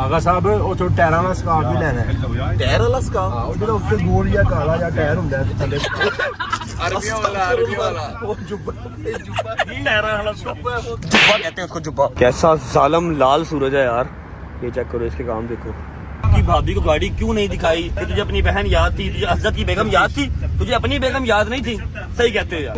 ਆਗਾ ਸਾਹਿਬ ਉਥੋਂ ਟਾਇਰਾਂ ਵਾਲਾ ਸਕਾਫ ਵੀ ਲੈਣਾ ਹੈ। ਟਾਇਰ ਵਾਲਾ ਸਕਾਫ? ਹਾਂ, ਉਹ ਜਿਹੜਾ ਉੱਤੇ ਗੋਲ ਜਾਂ ਕਾਲਾ ਜਾਂ ਟਾਇਰ ਹੁੰਦਾ ਹੈ ਥੱਲੇ अरबियों वाला ਉਹ ਜੁੱਬਾ टहरा वाला जुब्बा कहते हैं उसको जुब्बा। कैसा जालम लाल सूरज है यार, ये चेक करो, इसके काम देखो। कि भाभी को गाड़ी क्यों नहीं दिखाई कि तुझे अपनी बहन याद थी, तुझे असद की बेगम याद थी, तुझे अपनी बेगम याद नहीं थी। सही कहते हो यार।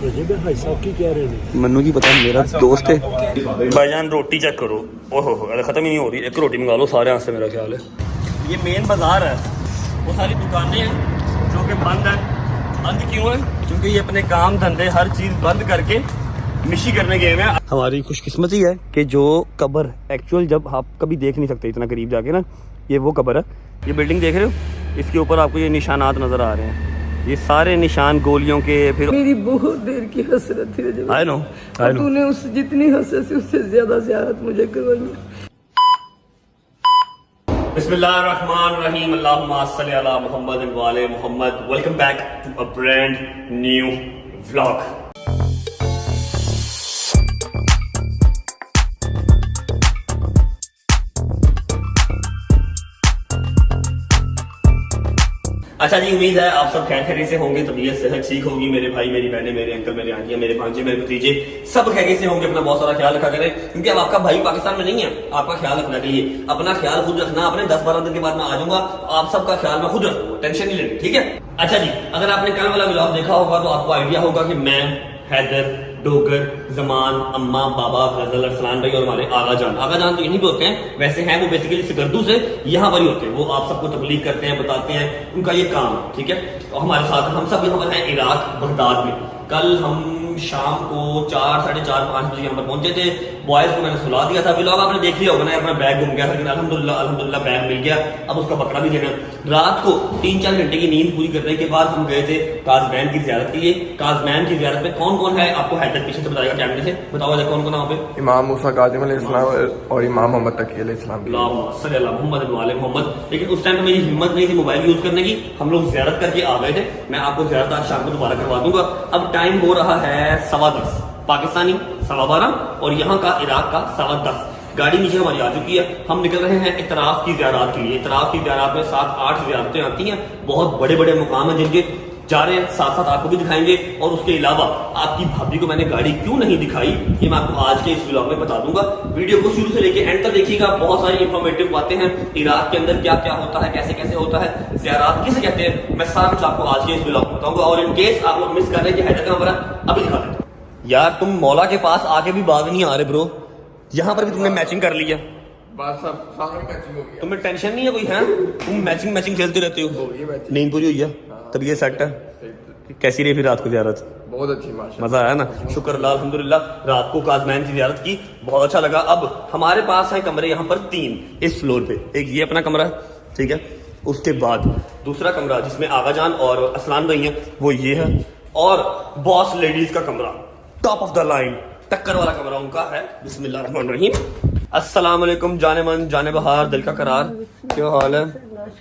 भाई साहब की कह रहे हैं मन्नू की पता मेरा दोस्त है। भाईजान रोटी चेक करो, ओहो खत्म ही नहीं हो रही। एक रोटी मंगा लो सारे यहाँ से, मेरा ख्याल है। ये मेन बाजार है, वो सारी दुकानें हैं जो कि बंद है। बंद क्यों है? क्योंकि ये अपने काम धंधे हर चीज बंद करके मिशी करने गए हैं। हमारी खुशकिस्मती है कि जो कब्र एक्चुअल जब आप कभी देख नहीं सकते इतना करीब जाके ना, ये वो कब्र है। ये बिल्डिंग देख रहे हो, इसके ऊपर आपको ये निशानात नजर आ रहे हैं। ये सारे निशान गोलियों के। फिर मेरी बहुत देर की हसरत थी रजब। आई नो तूने उस जितनी हसरत थी उससे ज्यादा ज़ियारत मुझे करवाई। बिस्मिल्लाहिर्रहमानिर्रहीम, अल्लाहुम्मा सल्ली अला मुहम्मद व आले Muhammad. Welcome back to a brand new vlog. अच्छा जी, उम्मीद है आप सब खैर खैरियत से होंगे, तबीयत सेहत ठीक होगी। मेरे भाई, मेरी बहनें, मेरे अंकल, मेरे आंटियां, मेरे भांजे, मेरे भतीजे सब खैरियत से होंगे। अपना बहुत सारा ख्याल रखा करें, क्योंकि अब आपका भाई पाकिस्तान में नहीं है। आपका ख्याल रखने के लिए अपना ख्याल खुद रखना। अपने 10-12 दिन के बाद मैं आ जाऊंगा, आप सबका ख्याल मैं खुद रखूंगा, टेंशन नहीं लेनी, ठीक है। अच्छा जी, अगर आपने कल वाला व्लॉग देखा होगा तो आपको आइडिया होगा कि मैं, हैदर, डोगर, जमान, अम्मा, बाबा, गजल, अरसलान भाई और हमारे आगा जान तो यहीं पे होते हैं। वैसे हैं वो बेसिकली सिकरदू से यहाँ पर ही होते हैं। वो आप सबको तबलीग करते हैं, बताते हैं, उनका ये काम है, ठीक है। और हमारे साथ हम सब यहाँ पर हैं इराक बगदाद में। कल हम शाम को 4, 4:30, 5 बजे यहाँ पर पहुंचे थे। बॉयज को मैंने सुला दिया था। व्लॉग आपने देख लिया होगा ना, अपना बैग गुम गया था, लेकिन अल्हम्दुलिल्लाह बैग मिल गया। अब उसका पकड़ा भी देना। रात को 3-4 घंटे की नींद पूरी करने के बाद हम गए थे काजमैन की ज़ियारत के लिए। काजमैन की ज़ियारत में कौन कौन है आपको हैदर पीछे से बताएगा कैमरे से। बताओ हैदर कौन कौन है वहाँ पे? इमाम मूसा काज़िम अलैहिस्सलाम और इमाम मोहम्मद तकी अलैहिस्सलाम। मोहम्मद वाले मोहम्मद। लेकिन उस टाइम पे मेरी हिम्मत नहीं थी मोबाइल यूज करने की। हम लोग ज़ियारत करके आ गए थे। मैं आपको ज़ियारत आज शाम को दोबारा करवा दूंगा। अब टाइम हो रहा है 10:15 पाकिस्तानी, 12:15 और यहाँ का इराक का 10:15। गाड़ी नीचे हमारी आ चुकी है। हम निकल रहे हैं इतराफ की ज़ियारत के लिए। इतराफ की ज़ियारत में 7-8 ज़ियारतें आती हैं। बहुत बड़े बड़े मुकाम हैं जिनके जा रहे हैं, साथ साथ आपको भी दिखाएंगे। और उसके अलावा आपकी भाभी को मैंने गाड़ी क्यों नहीं दिखाई, ये मैं आपको आज के इस व्लॉग में बता दूंगा। वीडियो को शुरू से लेके एंड तक देखिएगा। बहुत सारी इंफॉर्मेटिव बातें हैं। इराक के अंदर क्या क्या होता है, कैसे कैसे होता है, ज़ियारत किसे कहते हैं, मैं सारा कुछ आपको आज के इस व्लॉग में बताऊंगा। और इन केस आप लोग मिस कर रहे हैं कि हैदर कहाँ पर है, अभी दिखा देते हैं। यार तुम मौला के पास आके भी बात नहीं आ रहे ब्रो। यहाँ पर भी तुमने मैचिंग कर लिया। बस सब सारा मैचिंग हो गया। तुम्हें टेंशन नहीं है कोई है? तुम मैचिंग खेलते रहते हो। नींद पूरी हुई है, तबीयत सेट है। कैसी रही फिर रात को ज़ियारत? बहुत अच्छी माशा। मजा आया ना? शुक्र अल्लाह अल्हम्दुलिल्लाह। रात को काज़मैन की ज़ियारत की, बहुत अच्छा लगा। अब हमारे पास है कमरे यहाँ पर 3 इस फ्लोर पे। एक ये अपना कमरा है, ठीक है। उसके बाद दूसरा कमरा जिसमें आगा जान और असलान भाई हैं, वो ये है। और बॉस लेडीज का कमरा, टॉप ऑफ द लाइन, टक्कर वाला कमरा उनका है। बिस्मिल्लाहिर्रहमानिर्रहीम। अस्सलाम वालेकुम जाने मन जाने बहार दिल का करार, क्या हाल है?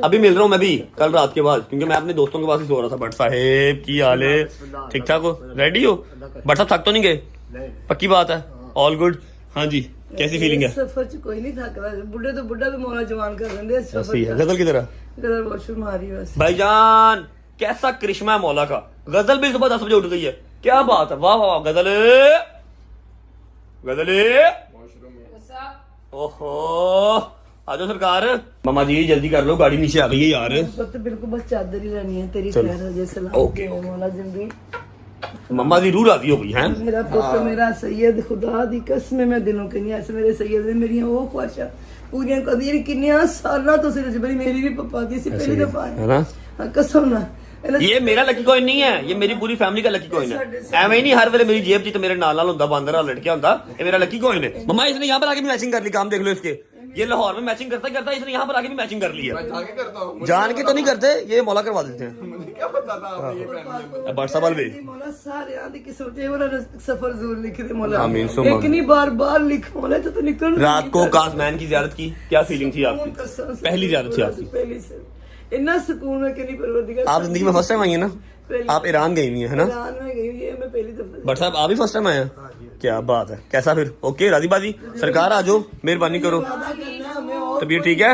अभी मिल रहा हूँ मैं भी कल रात के बाद, क्योंकि मैं अपने दोस्तों के पास ही सो रहा था। भट्ट साहेब की हाल है? ठीक ठाक हो? रेडी हो? भट्ट साहब थक तो नहीं गए? पक्की बात है, ऑल गुड। हाँ जी, कैसी फीलिंग है? सफर च कोई नहीं थक रहा। बुढ़े तो बुढ़ा भी मौला जवान कर देंगे। सही है। गजल की तरह गजल वॉशरूम आ रही है बस। भाईजान कैसा करिश्मा है मौला का। गजल भी सुबह 10 बजे उठ गई है, क्या बात है, वाह वाह। गजल ओहो, आजो सरकार। मामा जी जल्दी कर लो, गाड़ी नीचे आ गई है यार। तो बिल्कुल बस चादर ही लेनी है तेरी चलो। खैर जैसे ओके। मौला जिंदगी। मम्मा जी रूह राजी हो गई हैं। मेरा पुत्र मेरा सैयद, खुदा दी कसम मैं दिलों के नहीं ऐसे मेरे सैयद ने मेरी वो ख्वाहिशां पूरियां कर दी। किन्नियां सालां तो सिर बड़ी मेरी भी पप्पा दी सी पहली दफा है ना? हाँ, कसम ना। ये मेरा लकी कॉइन नहीं है, ये मेरी पूरी फैमिली का लकी कॉइन है। एवं ही नहीं हर वेले मेरी जेब च मेरे नाल होंदा, बांदर वाला लटकिया होंदा। ये मेरा लकी कॉइन है। मम्मा इसने यहाँ पर आके भी मैचिंग कर ली, काम देख लो इसके। ये लाहौर में मैचिंग करता करता इसने यहाँ पर आके भी मैचिंग कर ली है। जाके करता हूँ, जान के तो नहीं करते, ये मौला करवा देते हैं। मुझे क्या पता था आप ये पहन व्हाट्सएप भी मौला सारे आदि की सोचे वाला सफर जरूर लिख दे मौला। आमीन सुम्मा एक नहीं बार लिख मौला तो निकल। रात को काज़मैन की ज़ियारत की, क्या फीलिंग थी आपकी? पहली ज़ियारत थी आपकी? पहली से इतना सुकून है कि नहीं परवरदिगार। आप जिंदगी में फर्स्ट टाइम आई है ना? आप ईरान गई हुई है ना? ईरान में गई हुई है मैं पहली दफा। बट साहब आप भी फर्स्ट टाइम आए हैं? क्या बात है, कैसा फिर ओके राजी बाजी? सरकार आ जाओ, मेहरबानी करो। वादा करना हमें और तबीयत ठीक है?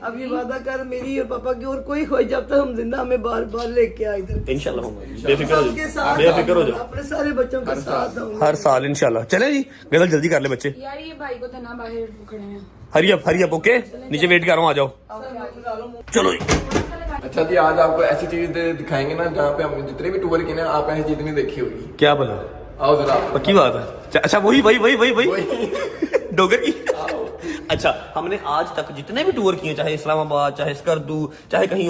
अब ये वादा कर मेरी और पापा की और कोई खोई जब तक हम जिंदा हमें बार बार लेके आए इधर। इंशाल्लाह बेफिक्र हो सबके जाओ, साथ बेफिक्र हो जाओ, अपने सारे बच्चों के साथ आऊंगा। हर साल इंशाल्लाह। चले जी, गजल जल्दी कर ले बच्चे। यार ये भाई को तो ना बाहर खड़े हैं। हरी अप ओके, नीचे वेट कर रहा हूँ, आ जाओ। चलो जी। अच्छा जी, आज आपको ऐसी चीज दिखाएंगे ना जहाँ पे हमने जितने भी टूर किए ना, आप ऐसी चीज नहीं देखी होगी। क्या बोला? आओ जरा। पक्की बात है? अच्छा वही डोगर की। अच्छा, हमने आज तक जितने भी टूर किए, चाहे इस्लामाबाद, चाहे स्कर्दू, चाहे कहीं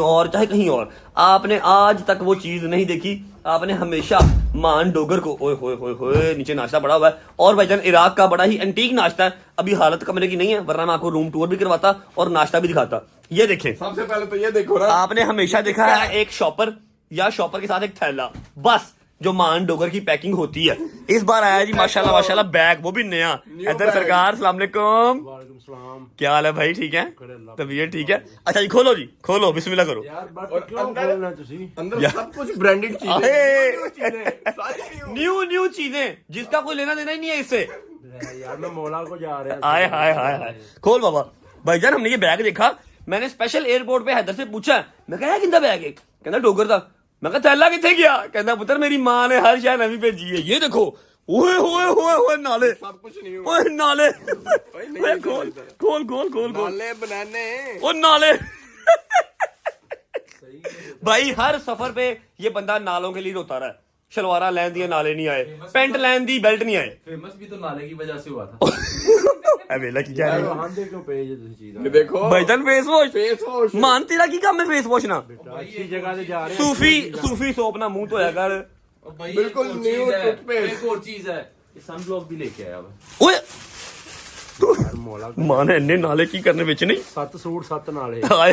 और, आपने आज तक वो चीज नहीं देखी। आपने हमेशा मान डोगर को ओए होए नीचे नाश्ता पड़ा हुआ है, और भाईजान इराक का बड़ा ही एंटीक नाश्ता है। अभी हालत कमरे की नहीं है, वरना मैं आपको रूम टूर भी करवाता और नाश्ता भी दिखाता। ये देखें, सबसे पहले तो ये देखो ना, आपने हमेशा देखा है एक शॉपर या शॉपर के साथ एक थैला, बस जो मान डोगर की पैकिंग होती है। इस बार आया जी माशाल्लाह बैग, वो भी नया। इधर सरकार सलाम अलैकुम, क्या हाल है भाई? ठीक है, तबीयत ठीक है? अच्छा जी, खोलो बिस्मिल्लाह करो। अंदर सब कुछ ब्रांडेड चीजें, न्यू चीजें जिसका कोई लेना देना ही नहीं है इससे। यार मैं मौला को जा रहा आए हाय खोल बाबा। भाईजान हमने ये बैग देखा, मैंने स्पेशल एयरपोर्ट पे हैदर से पूछा, मैं कहा किंदा बैग है? कहना डोगर था। मैं कहा थैला किथे गया? कहना पुत्र मेरी माँ ने हर शायद नवी भेजी है। ये देखो, ओए नाले, सब कुछ नहीं हुआ। ओए नाले, नहीं, खोल नाले बनाने, ओ नाले। भाई हर सफर पे ये बंदा नालों के लिए रोता रहा है। शलवारा लैन दिए, नाले नहीं आए, पेंट लैन दी, बेल्ट नहीं आए। फेमस भी तो नाले की वजह से हुआ था। अबेला की क्या है? हम देखो पेज चीज ये देखो भाईजान फेस फेस वॉश। मान तेरा की काम है फेस वॉश ना? अच्छी जगह से जा रहे हैं। सूफी सोप ना मुंह धोया कर। और भाई बिल्कुल एक और न्यू चीज है, टूथपेस्ट। एक और चीज है, ये सनब्लॉक भी लेके आया हुआ। ओए यार मौला को मां ने इन्ने नाले की करने बेच नहीं। 7 सूट 7 नाले। हाय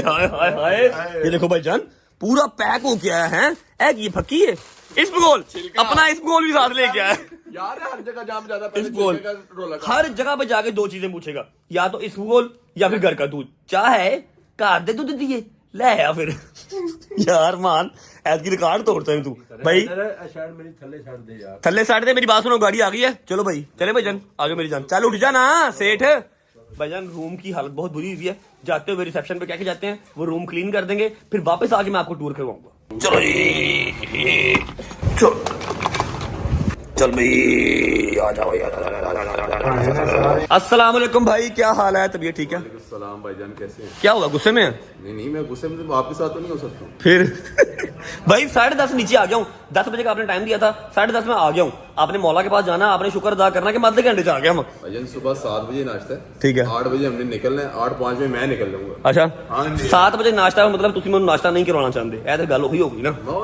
ये देखो भाईजान, पूरा पैक हो गया है। एक ये फक्की है, इसबगोल अपना इसबगोल भी साथ लेके आया। यार हर जगह जाम ज्यादा, पहले इसबगोल छिलके का रोल लगा। हर जगह पे जाके दो चीजें पूछेगा, या तो इसबगोल या फिर घर का दूध। चाहे घर दे दूध दिए ले आया फिर। यार मान ऐद की रिकॉर्ड तोड़ता है तू भाई। शर्ट मेरी थल्ले छाड़ दे यार। थल्ले साइड दे, मेरी बात सुनो, गाड़ी आ गई है। चलो भाई, चले भाईजान, आ जाओ मेरी जान। चल उठ जा ना सेठ। भाईजान रूम की हालत बहुत बुरी हुई है। जाते हुए रिसेप्शन पे क्या जाते हैं, वो रूम क्लीन कर देंगे, फिर वापस आके मैं आपको टूर करवाऊंगा। चलो जी, चल भाई, आ जाओ यार। अस्सलाम वालेकुम भाई, क्या हाल है? तबीयत ठीक है? सलाम भाईजान, कैसे हैं? क्या हुआ, गुस्से में है? नहीं मैं गुस्से में तो आपके साथ तो नहीं हो सकता। फिर भाई 10:30 नीचे आ गया हूँ। 10 बजे का आपने टाइम दिया था, 10:30 में आ गया हूँ। आपने मौला के पास जाना, आपने शुक्र अदा करना कि मैं आधे घंटे से आ गया हूँ। भाईजान सुबह 7 बजे नाश्ता है, ठीक है। 8 बजे हमने निकलना है, 8:05 में मैं निकल जाऊंगा। अच्छा, हाँ जी। 7 बजे नाश्ता है, मतलब तुम नाश्ता नहीं करवाना चाहते? ऐसे गल ही होगी ना। नो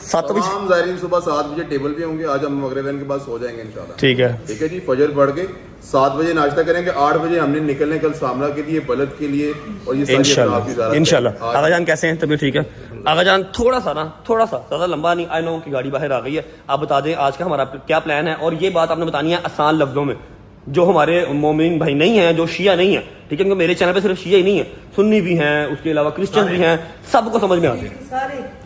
7 बजे? तमाम ज़ायरीन सुबह 7 बजे टेबल पे होंगे। आज हम मगरिब के बाद सो जाएंगे इंशाल्लाह। ठीक है, ठीक है जी, फजर पढ़ के 7 बजे नाश्ता करेंगे, 8 बजे हमने निकलने कल सामना के लिए, बलद के लिए, और ये इंशाल्लाह। आगा जान कैसे हैं? तबीयत ठीक है? आगा जान थोड़ा सा ज्यादा लंबा नहीं, आई नो की गाड़ी बाहर आ गई है। आप बता दें आज का हमारा क्या प्लान है, और ये बात आपने बतानी है आसान लफ्जों में, जो हमारे मोमिन भाई नहीं है, जो शिया नहीं है, ठीक है? क्योंकि मेरे चैनल पे सिर्फ शिया ही नहीं है, सुन्नी भी हैं, उसके अलावा क्रिश्चियन भी हैं, सबको समझ में आते हैं सारे।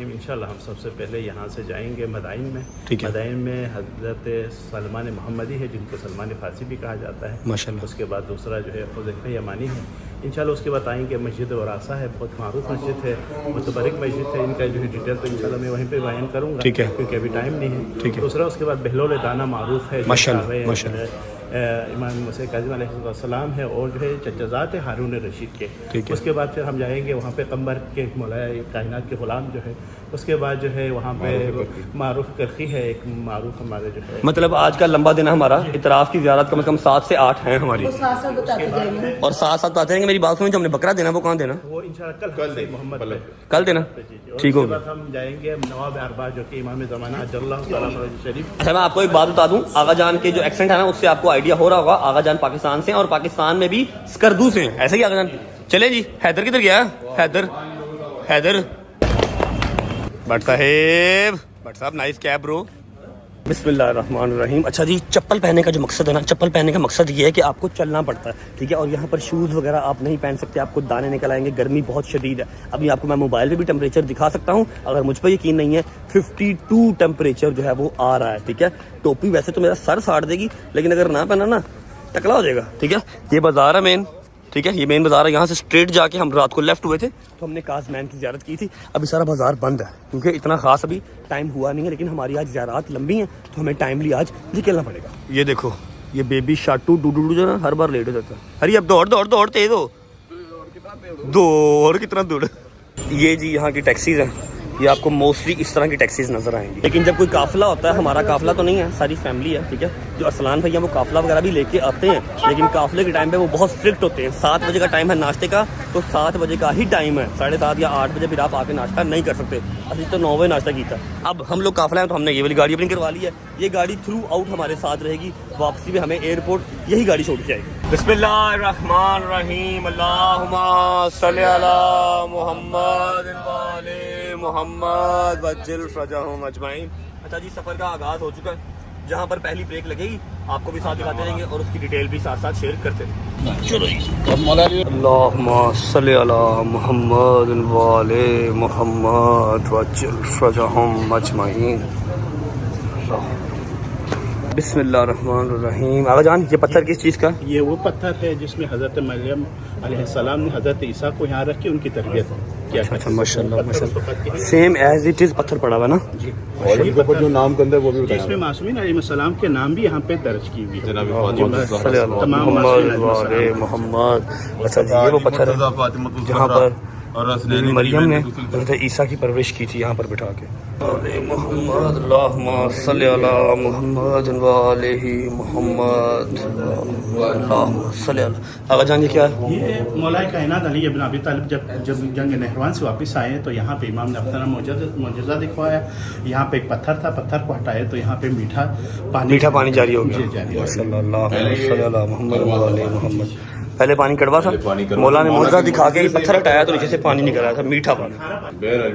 इंशाल्लाह हम सबसे पहले यहाँ से जाएंगे मदाइन में। ठीक है। मदाइन में हज़रत सलमान मोहम्मदी है, जिनको सलमान फारसी भी कहा जाता है माशाल्लाह। उसके बाद दूसरा जो है हुज़ैफ़ा यमानी है। इंशाल्लाह उसके बाद आएंगे मस्जिद वरासा है, बहुत मारूफ मस्जिद है, मुतबरक मस्जिद है। इनका जो है डिटेल तो इंशाल्लाह मैं वहीं पे बयान करूँगा, ठीक है, क्योंकि अभी टाइम नहीं है। ठीक है। दूसरा उसके बाद बहलोल दाना मारूफ है, माशाल्लाह, माशाल्लाह। इमाम मूसा काज़िम अलैहिस्सलाम है, और जो है चचाज़ात है हारून रशीद के। ठीक है। उसके बाद फिर हम जाएंगे वहाँ पे कम्बर के मौलाए कायनात के ग़ुलाम जो है। उसके बाद जो है वहाँ पे मारूफ करखी है, एक मारूफ हमारे जो है। मतलब आज का लंबा दिन है हमारा। इतराफ़ की ज़ियारत कम से कम 7 से 8 हैं हमारी, वो साथ साथ बताते जाएंगे। और साथ बताते हैं कि मेरी बात सुनो, जो हमने बकरा देना वो कहाँ देना? वो इंशाल्लाह कल से मोहम्मद पे। कल देना, ठीक हो होगा। हम जाएंगे नवाब अरबा जो कि इमाम ज़माना अजल्लाहु तआला फरज शरीफ। अच्छा, मैं आपको एक बात बता दूं, आगा जान के जो एक्सेंट है ना, उससे आपको आइडिया हो रहा होगा, आगा जान पाकिस्तान से हैं, और पाकिस्तान में भी स्कर्दू से हैं, ऐसे ही आगा जान। चले जी, हैदर किधर गया? हैदर भट्ट साहब नाइस कैब ब्रो। बिस्मिल्लाहिर्रहमानिर्रहीम। अच्छा जी, चप्पल पहनने का जो मकसद है ना, चप्पल पहनने का मकसद ये है कि आपको चलना पड़ता है, ठीक है। और यहाँ पर शूज़ वगैरह आप नहीं पहन सकते, आपको दाने निकल आएंगे, गर्मी बहुत शदीद है। अभी आपको मैं मोबाइल पे भी टेम्परेचर दिखा सकता हूँ, अगर मुझ पर यकीन नहीं है 52 टेम्परेचर जो है वो आ रहा है, ठीक है। टोपी वैसे तो मेरा सर साड़ देगी, लेकिन अगर ना पहना ना टकला हो जाएगा, ठीक है। ये बाजार है मेन, ठीक है, ये मेन बाजार है। यहाँ से स्ट्रेट जाके हम रात को लेफ्ट हुए थे तो हमने काज़मैन की ज़ियारत की थी। अभी सारा बाजार बंद है क्योंकि इतना खास अभी टाइम हुआ नहीं है, लेकिन हमारी आज ज़ियारत लंबी है तो हमें टाइमली आज निकलना पड़ेगा। ये देखो, ये बेबी शाटू डूडू जो ना हर बार लेट हो जाता है। अरे अब दौड़ दौड़ दौड़ तेज हो, दौड़ कितना दौड़। ये जी यहाँ की टैक्सीज हैं, ये आपको मोस्टली इस तरह की टैक्सीज नजर आएंगी। लेकिन जब कोई काफिला होता है, हमारा काफिला तो नहीं है, सारी फैमिली है, ठीक है। जो अरसलान भैया वो काफिला वगैरह भी लेके आते हैं, लेकिन काफिले के टाइम पे वो बहुत स्ट्रिक्ट होते हैं। 7 बजे का टाइम है नाश्ते का, तो 7 बजे का ही टाइम है, 7:30 या 8 बजे फिर आप आके नाश्ता नहीं कर सकते। अभी तो 9 बजे नाश्ता किया। अब हम लोग काफिला है तो हमने ये वाली गाड़ी अपनी करवा ली है। ये गाड़ी थ्रू आउट हमारे साथ रहेगी, वापसी में हमें एयरपोर्ट यही गाड़ी छोड़ के जाएगी। बिस्मिल्लाहिर्रहमानिर्रहीम, अल्लाहुम्मा सल्ली अला मुहम्मद वाले मुहम्मद वज्जिल फरजहुम अजमाइन। अच्छा जी, सफ़र का आगाज़ हो चुका है। जहाँ पर पहली ब्रेक लगेगी आपको भी साथ दिखाते रहेंगे और उसकी डिटेल भी साथ साथ शेयर करते रहेंगे। चलो जी, अल्लाहुम्मा सल्ली अला मुहम्मद वाले मुहम्मद वज्जिल फरजहुम अजमाइन। बिस्मिल्लाहिर्रहमानिर्रहीम। आगा जान, ये पत्थर किस चीज़ का? ये वो पत्थर है जिसमें हज़रत मरियम अलैहिस्सलाम ने हज़रत ईसा को यहाँ रख के उनकी तरबियत किया। अच्छा, माशाल्लाह माशाल्लाह, सेम एज इट इज़ पत्थर पड़ा हुआ ना जी। और इनके ऊपर जो नाम के अंदर वो भी बताया इसमें मासूमीन अलैहिस्सलाम के नाम भी यहाँ पे दर्ज की हुई है। मोहम्मद। अच्छा जी, ये वो पत्थर है जहाँ पर मरियम ने हज़रत ईसा की परवरिश की थी, यहाँ पर बिठा के। मोहम्मद अल्लाहुम्मा सल्ली अला मुहम्मद व आलिहि मुहम्मद अल्लाहुम्मा सल्ली अला। आगा जान, ये क्या है? ये मौलाए कायनात अली इब्न अबी तालिब जब जंग नहरवान से वापस आए तो यहाँ पे इमाम ने अपना मौजज़ा दिखवाया। यहाँ पे एक पत्थर था, पत्थर को हटाया तो यहाँ पे मीठा पानी जारी हो गया। पहले पानी कड़वा था, मौला ने मौजज़ा दिखा के पत्थर हटाया तो नीचे से पानी निकल रहा था, मीठा पानी।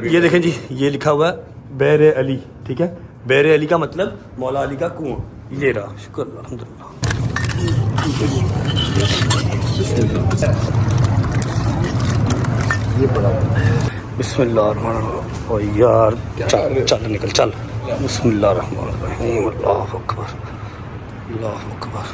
ये देखें जी, ये लिखा हुआ है बैर अली, ठीक है। बैर अली का मतलब मौला अली का कुआं। ये रहा, शुक्र अल्हम्दुलिल्लाह। बिस्मिल्लाहिर्रहमानिर्रहीम। ओ यार, चल निकल चल। बिस्मिल्लाहिर्रहमानिर्रहीम, अल्लाहु अकबर अल्लाहु अकबर।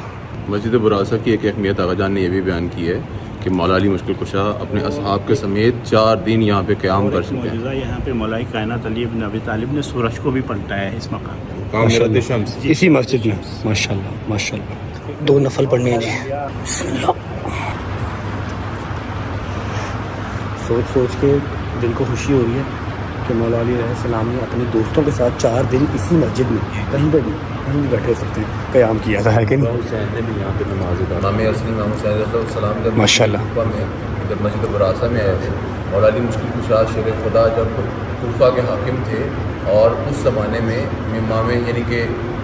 मस्जिद बुरासा की एक अहमियत आगा जान ने यह भी बयान की है कि मौला अली मुश्किल कुशा अपने असहाब के समेत 4 दिन यहाँ पे क़याम कर चुके हैं। यहाँ पे मौलाए कायनात अली इब्न अबी तालिब ने सूरज को भी पलटाया है इस मकाम पे, इसी मस्जिद में। माशाल्लाह माशाल्लाह। 2 नफल पढ़ने हैं जी। सोच के दिल को खुशी हो रही है कि मौला अली अलैहिस्सलाम ने अपने दोस्तों के साथ 4 दिन इसी मस्जिद में कहीं भी बैठे सकते हैं क़याम किया था, है कि नहीं? माशाल्लाह। जब मस्जिद बुरासा में आए थे, मौला अली मुश्किल कुशा शेर खुदा जब कूफा के हाकिम थे, और उस ज़माने में इमाम यानी कि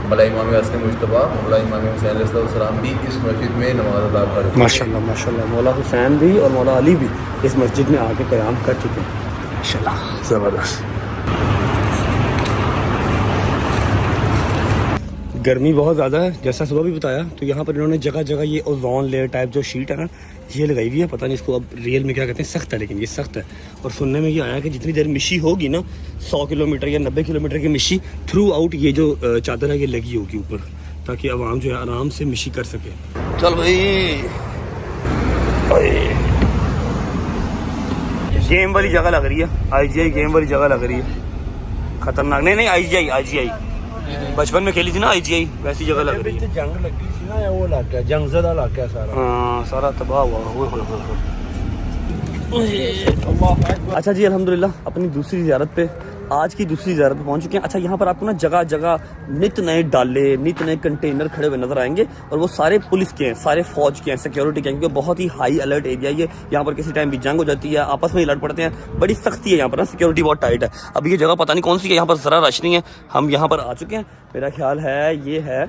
मौला इमाम हसन मुश्तबा मौला इमाम हुसैन अलैहिस्सलाम भी इस मस्जिद में नमाज़ अदा कर चुके हैं। माशाल्लाह माशाल्लाह। मौला हुसैन भी और मौला अली भी इस मस्जिद में आके क़याम कर चुके हैं, माशाल्लाह, ज़बरदस्त। गर्मी बहुत ज़्यादा है, जैसा सुबह भी बताया, तो यहाँ पर इन्होंने जगह जगह ये ओज़ोन लेयर टाइप जो शीट है ना, ये लगाई हुई है। पता नहीं इसको अब रियल में क्या कहते हैं, सख्त है, लेकिन ये सख्त है। और सुनने में ये आया कि जितनी देर मिशी होगी ना, 100 किलोमीटर या 90 किलोमीटर की मिशी थ्रू आउट ये जो चादर है ये लगी होगी ऊपर, ताकि आवाम जो है आराम से मिशी कर सके। चल भाई, गेम वाली जगह लग रही है, IGI गेम वाली जगह लग रही है, खतरनाक। नहीं IGI बचपन में खेली थी ना IGI, वैसी जगह लग रही है। जंग लगी थी ना, वो इलाका जंगज़दा इलाका है सारा। हाँ, सारा तबाह हुआ। अच्छा जी, अल्हम्दुलिल्लाह अपनी दूसरी ज़ियारत पे, आज की दूसरी ज़ियारत पे पहुंच चुके हैं। अच्छा, यहाँ पर आपको ना जगह जगह नित नए डाले, नित नए कंटेनर खड़े हुए नजर आएंगे, और वो सारे पुलिस के हैं, सारे फौज के हैं, सिक्योरिटी के हैं, क्योंकि बहुत ही हाई अलर्ट एरिया है। यहाँ पर किसी टाइम भी जंग हो जाती है, आपस में ही लड़ पड़ते हैं, बड़ी सख्ती है यहाँ पर ना, सिक्योरिटी बहुत टाइट है। अब ये जगह पता नहीं कौन सी है, यहाँ पर ज़रा रश नहीं है। हम यहाँ पर आ चुके हैं, मेरा ख्याल है ये है,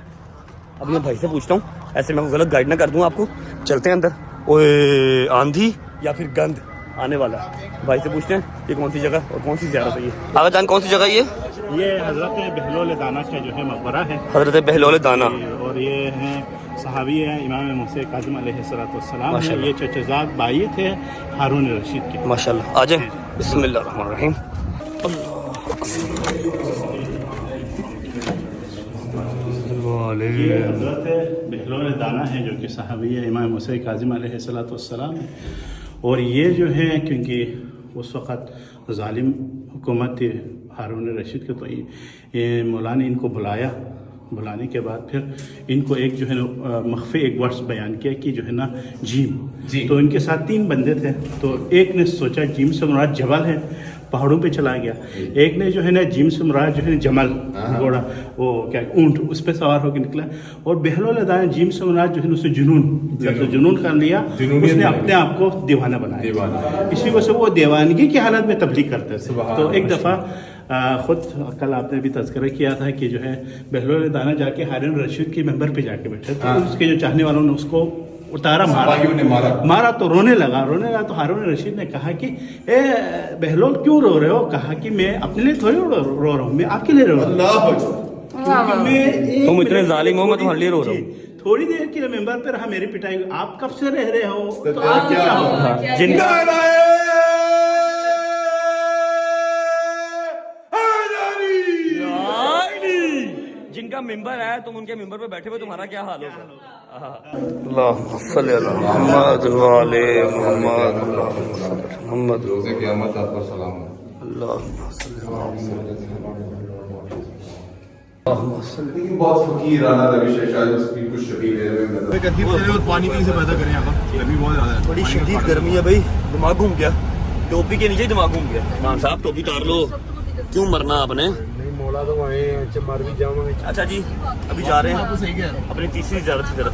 अब मैं भाई से पूछता हूँ, ऐसे मैं गलत गाइड ना कर दूँ आपको। चलते हैं अंदर। ओए, आंधी या फिर गंद आने वाला है, भाई से पूछते हैं ये कौन सी जगह और कौन सी ज़ियारत है। ये आगा जान, कौन सी जगह ये हज़रत बहलोल दाना का जो है मकबरा है, हजरत बहलोल दाना। और ये हैं सहाबी हैं इमाम मूसा काज़िम अलैहिस्सलाम हैं। ये चचेज़ाद भाई थे हारून रशीद के। माशाल्लाह। आ जाए, बिस्मिल्लाहिर्रहमानिर्रहीम। ये हज़रत बहलोल दाना है जो कि सहाबी है इमाम मूसा काज़िम अलैहिस्सलाम है। और ये जो है क्योंकि उस वक़्त ज़ालिम हुकूमत थी हारून रशीद के, तो ये मौला ने इनको बुलाने के बाद फिर इनको एक जो है ना मख्फी एक वर्ड्स बयान किया कि जो है ना जीम। तो इनके साथ 3 बंदे थे, तो एक ने सोचा जीम से मुराद जबल है, पहाड़ों पे चला गया। एक ने जो है ना जीम से मुराद जो है जमल घोड़ा, वो क्या ऊंट, उस पे सवार होकर निकला। और बहलोल दाना जीम से मुराद जो है उसने जुनून कर लिया, उसने अपने आप को दीवाना बनाया। इसी वजह से वो दीवानगी की हालत में तबलीग करते थे। तो एक दफ़ा ख़ुद कल आपने भी तज़किरा किया था कि जो है बहलोल दाना जाके हारून रशीद के मेंबर पे जाके बैठे, तो उसके जो चाहने वालों ने उसको उतारा, मारा तो रोने लगा। तो हारून रशीद ने कहा कि ए बहलोल क्यों रो रहे हो? कहा कि मैं अपने लिए थोड़ी रो रहा हूँ, मैं आपके लिए रो रहा हूँ। तुम इतने जालिम हो, मैं तुम्हारे लिए रो रहा हूँ। थोड़ी देर के लिए मेंबर पे रहा, मेरी पिटाई, आप कब से रह रहे हो? तो आप क्या होगा? जिनका मिंबर है, तुम उनके मिंबर पे बैठे हुए, तुम्हारा क्या हाल होगा? अल्लाहुम्मा सल्ली अला मुहम्मद व आले मुहम्मद। मोहम्मद रोज़े क़यामत आप पर सलाम है। अल्लाहुम्मा सल्ली अला लेकिन बहुत फकीराना रविश है, शायद उसकी कुछ शबीह मेरे में पानी कहीं से पैदा करें यहाँ पर, गर्मी बहुत ज़्यादा है। बड़ी शदीद गर्मी है भाई, दिमाग घूम गया। टोपी के नीचे दिमाग घूम गया। खान साहब टोपी उतार लो, क्यों मरना आपने? मौला तो वहीं मर भी जाऊंगा। अच्छा जी, अभी जा रहे हैं अपनी तीसरी ज़ियारत की तरफ।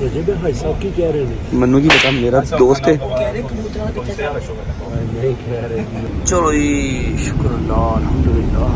ये भाई साहब की कह रहे हैं? मन्नू की बता, मेरा दोस्त है। नहीं कह रहे। चलो जी, शुक्र अल्लाह, अल्हम्दुलिल्लाह,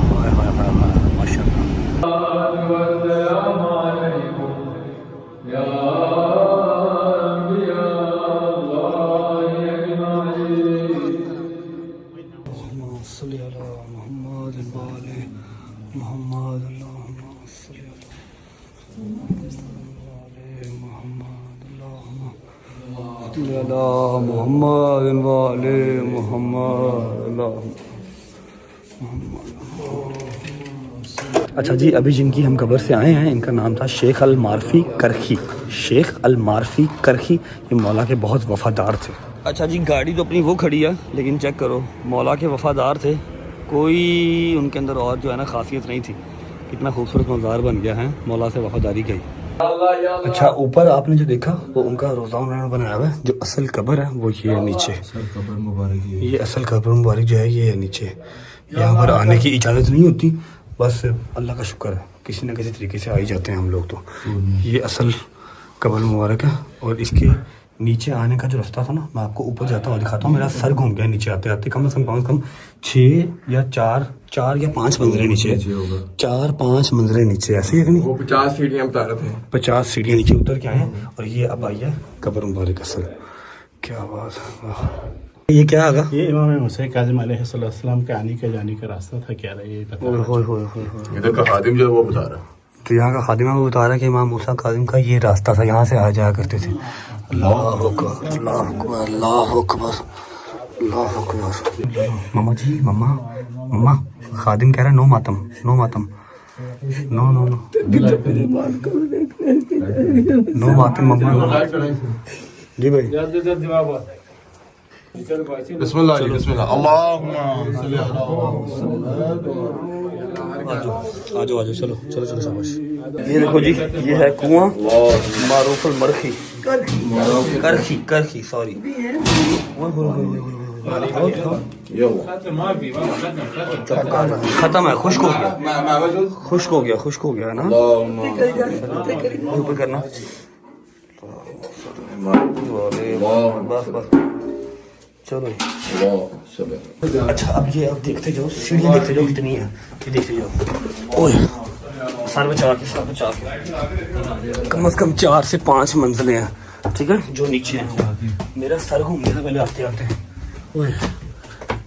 अच्छा जी, अभी जिनकी हम कब्र से आए हैं, इनका नाम था शेख अल मारफी करखी। शेख अल मारफी करखी ये मौला के बहुत वफ़ादार थे। अच्छा जी, गाड़ी तो अपनी वो खड़ी है, लेकिन चेक करो, मौला के वफ़ादार थे, कोई उनके अंदर और जो है ना खासियत नहीं थी। कितना खूबसूरत मज़ार बन गया है मौला से वफ़ादारी का ही। अच्छा, ऊपर आपने जो देखा वो उनका रोज़ा उन्होंने बनाया हुआ है। जो असल कब्र है वो ये है नीचे, ये असल कब्र मुबारक जो है ये है नीचे। यहाँ पर आने की इजाज़त नहीं होती, बस अल्लाह का शुक्र है किसी न किसी तरीके से आ ही जाते हैं हम लोग। तो ये असल कब्र मुबारक है, और इसके नीचे आने का जो रास्ता था ना, मैं आपको ऊपर जाता हुआ दिखाता हूँ। मेरा सर घूम गया नीचे आते आते। कम से कम 6 या 4 मंजिलें नीचे, 4-5 मंजिलें नीचे, ऐसे ही नहीं? वो 50 सीढ़ियाँ बता रहे थे, 50 सीढ़ियाँ नीचे उतर के आए हैं। और ये अब आई है कब्र मुबारक असल। क्या बात है। ये क्या आगा? ये इमाम मूसा काज़िम अलैहिस्सलाम के आने के जाने का रास्ता था। क्या रहा ये बता। इधर का खादिम जो है वो बता रहा। तो यहाँ का खादिम वो बता रहा है कि इमाम मूसा काज़िम का ये रास्ता था, यहाँ से आ जाया करते थे। अल्लाह अकबर, अल्लाह अकबर, अल्लाह अकबर, अल्लाह अकबर। मम्मा जी, मम्मा खादिम कह रहा है नो मातम, नो मातम, नो नो नो नो मातम मम्मा। जी भाई, बिस्मिल्लाह बिस्मिल्लाह, अल्लाहुम्मा सल्ली अला आ जाओ चलो शाबाश। ये देखो जी, ये है कुआं मारूफुल मरखी करखी सॉरी। खत्म है, खुश्क हो गया ना। ऊपर करना, बस चलो। अच्छा, अब देखते जाओ, सीढ़ियाँ देखते जाओ कितनी है, ये देखते जाओ। ओए, सर बचा के कम से कम 4 से 5 मंजिलें हैं, ठीक है, जो नीचे हैं। मेरा सर घूम गया था पहले आते आते। ओए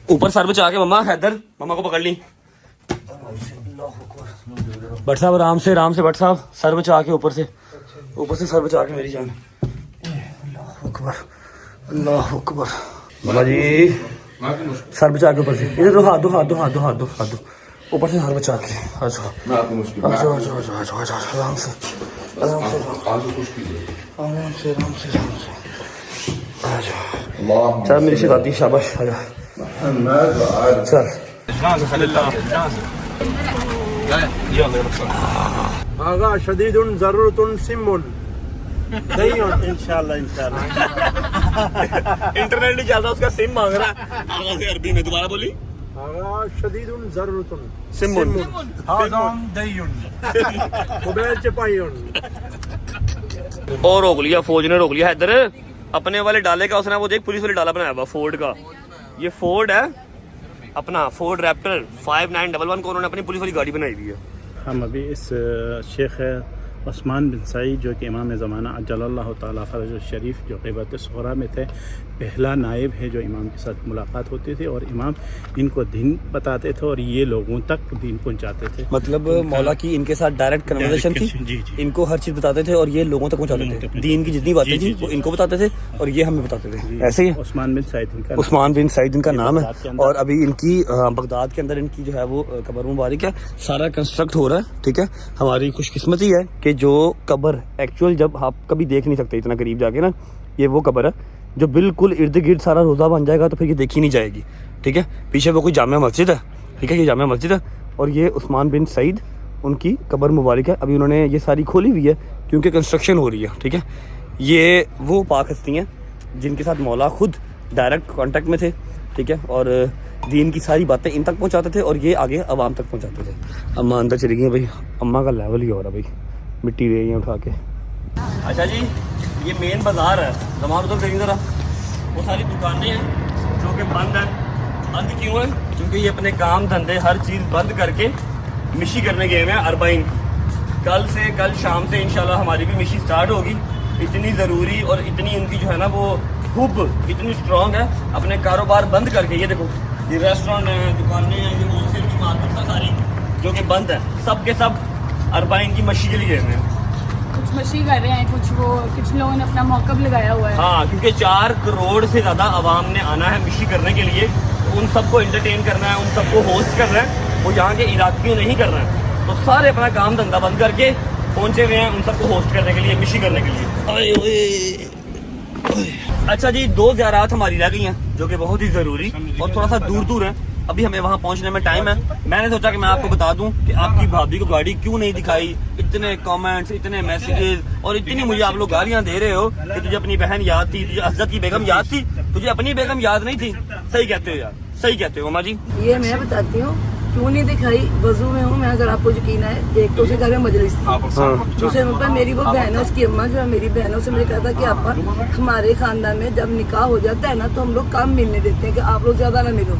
ऊपर सर बचा के मम्मा हैदर मम्मा को पकड़ ली। भट्ट साहब आराम से भट्ट साहब, सर बचा के ऊपर से सर बचा के मेरी जान। अल्लाह अकबर मम्मा जी, सर बचा के ऊपर से, इधर दो हाथ दो ऊपर से सर बचा के। आ जाओ आराम से आ जाओ। चल मेरी शिकायती शाबाश, आ जा चल। आगा शदीदुन ज़रूरतुन सिमुन इंशाल्लाह इंटरनेट नहीं चल रहा, उसका सिम मांग रहा है आगा से अरबी में। दोबारा बोली। आगा शदीदुन ज़रूरतुन सिमुन हाज़ाम दय्युन मोबाइल चपायुन। और रोक लिया, फौज ने रोक लिया। इधर अपने वाले डाले का उसने वो देख पुलिस वाले डाला बनाया हुआ फोर्ड का। ये फोर्ड है अपना, फोर्ड रैप्टर 5911 को उन्होंने अपनी पुलिस वाली गाड़ी बनाई हुई है। हम अभी इस शेख उस्मान बिन सईद जो कि इमाम ज़माना अज्जलल्लाहु ताला फ़रजहु शरीफ जो ग़ीबत सुग़रा में थे, पहला नायब है जो इमाम के साथ मुलाकात होती थी और इमाम इनको दीन बताते थे और ये लोगों तक दीन पहुंचाते थे। मतलब मौला की इनके साथ डायरेक्ट कन्वर्सेशन थी। जी। इनको हर चीज़ बताते थे और ये लोगों तक पहुंचाते थे। दीन की जितनी बातें थी वो इनको बताते थे और ये हमें बताते थे। ऐसे ही उस्मान बिन सईद इनका नाम है। और अभी इनकी बगदाद के अंदर इनकी जो है वो कब्र मुबारक है, सारा कंस्ट्रक्ट हो रहा है। ठीक है, हमारी खुशकिस्मती है कि जो कब्र एक्चुअल जब आप कभी देख नहीं सकते इतना करीब जाके ना, ये वो कब्र है जो बिल्कुल इर्द गिर्द सारा रोज़ा बन जाएगा तो फिर ये देखी नहीं जाएगी। ठीक है, पीछे वो कोई जामिया मस्जिद है। ठीक है, ये जामिया मस्जिद है और ये उस्मान बिन सईद उनकी कब्र मुबारक है। अभी उन्होंने ये सारी खोली हुई है क्योंकि कंस्ट्रक्शन हो रही है। ठीक है, ये वो पाक हस्ती हैं जिनके साथ मौला खुद डायरेक्ट कांटेक्ट में थे। ठीक है, और दीन की सारी बातें इन तक पहुंचाते थे और ये आगे आवाम तक पहुंचाते थे। अम्मा अंदर चली गई भाई, अम्मा का लेवल ही हो रहा भाई, मिट्टी ले रही है उठा के। अच्छा जी, ये मेन बाजार है, तमाम तो कहीं जरा वो सारी दुकानें हैं जो कि बंद है। बंद क्यों है? क्योंकि ये अपने काम धंधे हर चीज़ बंद करके मिशी करने गए हुए हैं अरबाइन। कल शाम से इंशाल्लाह हमारी भी मिशी स्टार्ट होगी। इतनी ज़रूरी और इतनी इनकी जो है ना वो हुब इतनी स्ट्रॉन्ग है, अपने कारोबार बंद करके। ये देखो, ये रेस्टोरेंट है, दुकानें हैं, ये होलसेल की मार्केट है सारी जो कि बंद है, सब के सब अरबाइन की मशी के लिए गए हुए हैं। कुछ मशी कर रहे हैं, कुछ लोगों ने अपना मौकब लगाया हुआ है। हाँ, क्योंकि 4 करोड़ से ज़्यादा आवाम ने आना है मिशी करने के लिए, उन सबको एंटरटेन करना है, उन सबको होस्ट करना है। वो यहाँ के इलाकियों नहीं करना है, तो सारे अपना काम धंधा बंद करके पहुँचे हुए हैं उन सबको होस्ट करने के लिए, मिशी करने के लिए। अच्छा जी, 2 ज़ियारात हमारी रह गई हैं जो कि बहुत ही ज़रूरी और थोड़ा सा दूर है। अभी हमें वहाँ पहुँचने में टाइम है। मैंने सोचा कि मैं आपको बता दूं कि आपकी भाभी को गाड़ी क्यों नहीं दिखाई। इतने कमेंट्स, इतने मैसेजेस और इतनी मुझे आप लोग गालियाँ दे रहे हो कि तुझे अपनी बहन याद थी, तुझे असद की बेगम याद थी, तुझे अपनी बेगम याद नहीं थी। सही कहते हो यार, सही कहते हो मामा जी। ये मैं बताती हूँ क्यों नहीं दिखाई। वजू में हूँ मैं, अगर आपको यकीन है। एक तो उसे घर में मजलिस थी, दूसरे नंबर मेरी वो बहन है, उसकी अम्मा जो है मेरी बहन है, उसे मैंने कहा था कि आप हमारे खानदान में जब निकाह हो जाता है ना तो हम लोग कम मिलने देते हैं कि आप लोग ज्यादा ना मिलो।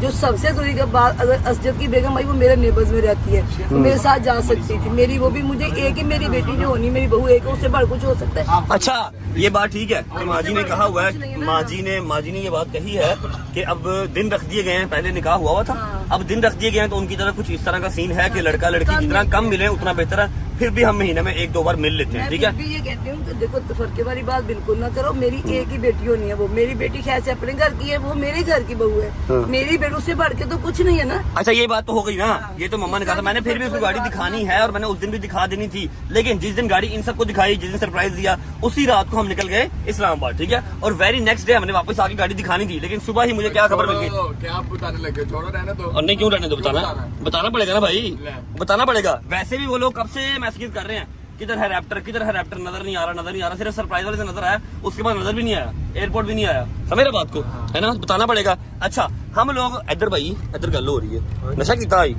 जो सबसे दूरी के बाद अगर असजद की बेगम आई वो मेरे नेबर्स में रहती है, वो मेरे साथ जा सकती थी। मेरी वो भी मुझे एक ही मेरी बेटी जो होनी मेरी बहू एक, उससे बढ़ कुछ हो सकता है। अच्छा, ये बात ठीक है कि माजी ने कहा हुआ है, माजी ने ये बात कही है कि अब दिन रख दिए गए हैं। पहले निकाह हुआ था, अब दिन रख दिए गए हैं तो उनकी तरफ कुछ इस तरह का सीन है कि लड़का लड़की जितना कम मिले उतना बेहतर है। फिर भी हम महीने में 1-2 बार मिल लेते हैं। ठीक है, ये कहती हूँ कि देखो फर्के वाली बात बिल्कुल ना करो। मेरी एक ही बेटी होनी है, वो मेरी बेटी खैर से अपने घर की है, वो मेरे घर की बहू है। मेरी बेटू से बढ़ के तो कुछ नहीं है ना। अच्छा, ये बात तो हो गई ना, ये तो मम्मा ने कहा था। मैंने फिर भी उसको गाड़ी दिखानी है और मैंने उस दिन भी दिखा देनी थी, लेकिन जिस दिन गाड़ी इन सबको दिखाई, जिस दिन सरप्राइज दिया, उसी रात को हम निकल गए इस्लामाबाद। ठीक है, और वेरी नेक्स्ट डे हमने वापस आके गाड़ी दिखानी थी, लेकिन सुबह ही मुझे क्या खबर मिल गई। क्या आप बताने लगे? छोड़ो, रहने दो। और नहीं, क्यों रहने दो, बताना पड़ेगा ना भाई, बताना पड़ेगा। वैसे भी वो लोग कब से मैसेज कर रहे हैं, किधर है रैप्टर, किधर है रैप्टर, नजर नहीं आ रहा। सिर्फ सरप्राइज वाले से नजर आया, उसके बाद नजर भी नहीं आया, एयरपोर्ट भी नहीं आया। समझ रहे बात को, है ना, बताना पड़ेगा। अच्छा, हम लोग इधर भाई इधर गल हो रही है, नशा कितना आई।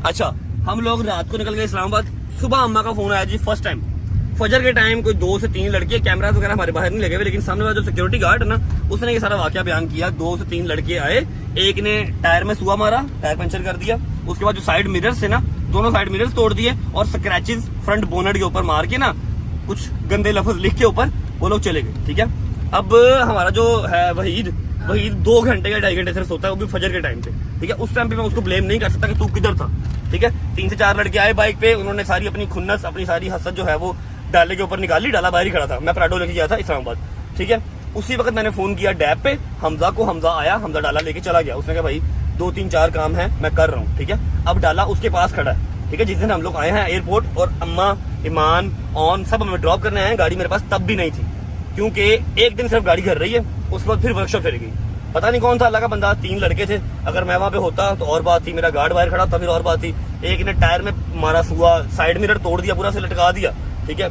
अच्छा, हम लोग रात को निकल गए इस्लामाबाद। सुबह अम्मा का फोन आया जी, फर्स्ट टाइम फजर के टाइम कोई 2 से 3 लड़के, कैमरा वगैरह हमारे बाहर नहीं लगे हुए, लेकिन सामने वाला जो सिक्योरिटी गार्ड है ना, उसने ये सारा वाकया बयान किया। 2 से 3 लड़के आए, एक ने टायर में सुआ मारा, टायर पंचर कर दिया। उसके बाद जो साइड मिरर्स थे ना, दोनों साइड मिरर्स तोड़ दिए और स्क्रैचेस फ्रंट बोनट के ऊपर मार के ना कुछ गंदे लफ्ज लिख के ऊपर वो लोग चले गए। ठीक है, अब हमारा जो है वहीद, वही 2 घंटे या 2.5 घंटे से सोता है, वो भी फजर के टाइम पे, ठीक है। उस टाइम पे मैं उसको ब्लेम नहीं कर सकता कि तू किधर था, ठीक है। 3 से 4 लड़के आए बाइक पे, उन्होंने सारी अपनी खुन्नस, अपनी सारी हसद जो है वो डाले के ऊपर निकाली। डाला बाहर ही खड़ा था, मैं पराठो लेके गया था इस्लामाबाद, ठीक है। उसी वक्त मैंने फोन किया डैब पे हमजा को, हमजा आया, हमजा डाला लेके चला गया। उसने कहा भाई 2-3-4 काम है मैं कर रहा हूँ, ठीक है। अब डाला उसके पास खड़ा है, ठीक है। जिस दिन हम लोग आए हैं एयरपोर्ट, और अम्मा, ईमान, ऑन सब हमें ड्रॉप करने आए हैं, गाड़ी मेरे पास तब भी नहीं थी, क्योंकि एक दिन सिर्फ गाड़ी घर रही है, उसके बाद फिर वर्कशॉप चली गई। पता नहीं कौन था अल्लाह का बंदा, 3 लड़के थे। अगर मैं वहां पे होता तो और बात थी, मेरा गार्ड बाहर खड़ा था फिर और बात थी। एक ने टायर में मारा सुआ, साइड मिरर तोड़ दिया, पूरा से लटका दिया, ठीक है।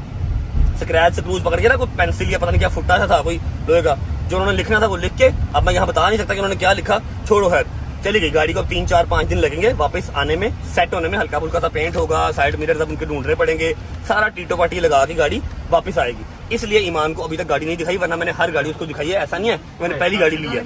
स्क्रैच से क्रूज पकड़ के ना, कोई पेंसिल या पता नहीं क्या फुट्टा सा था कोई लोहे का, जो उन्होंने लिखना था वो लिख के, अब मैं यहाँ बता नहीं सकता कि उन्होंने क्या लिखा, छोड़ो खैर, चली गई गाड़ी को। 3-4-5 दिन लगेंगे वापस आने में, सेट होने में। हल्का फुल्का सा पेंट होगा, साइड मिरर सब उनके ढूंढने पड़ेंगे, सारा टीटो पाटी लगा के गाड़ी वापस आएगी। इसलिए ईमान को अभी तक गाड़ी नहीं दिखाई, वरना मैंने हर गाड़ी उसको दिखाई है। ऐसा नहीं है मैंने पहली गाड़ी ली है,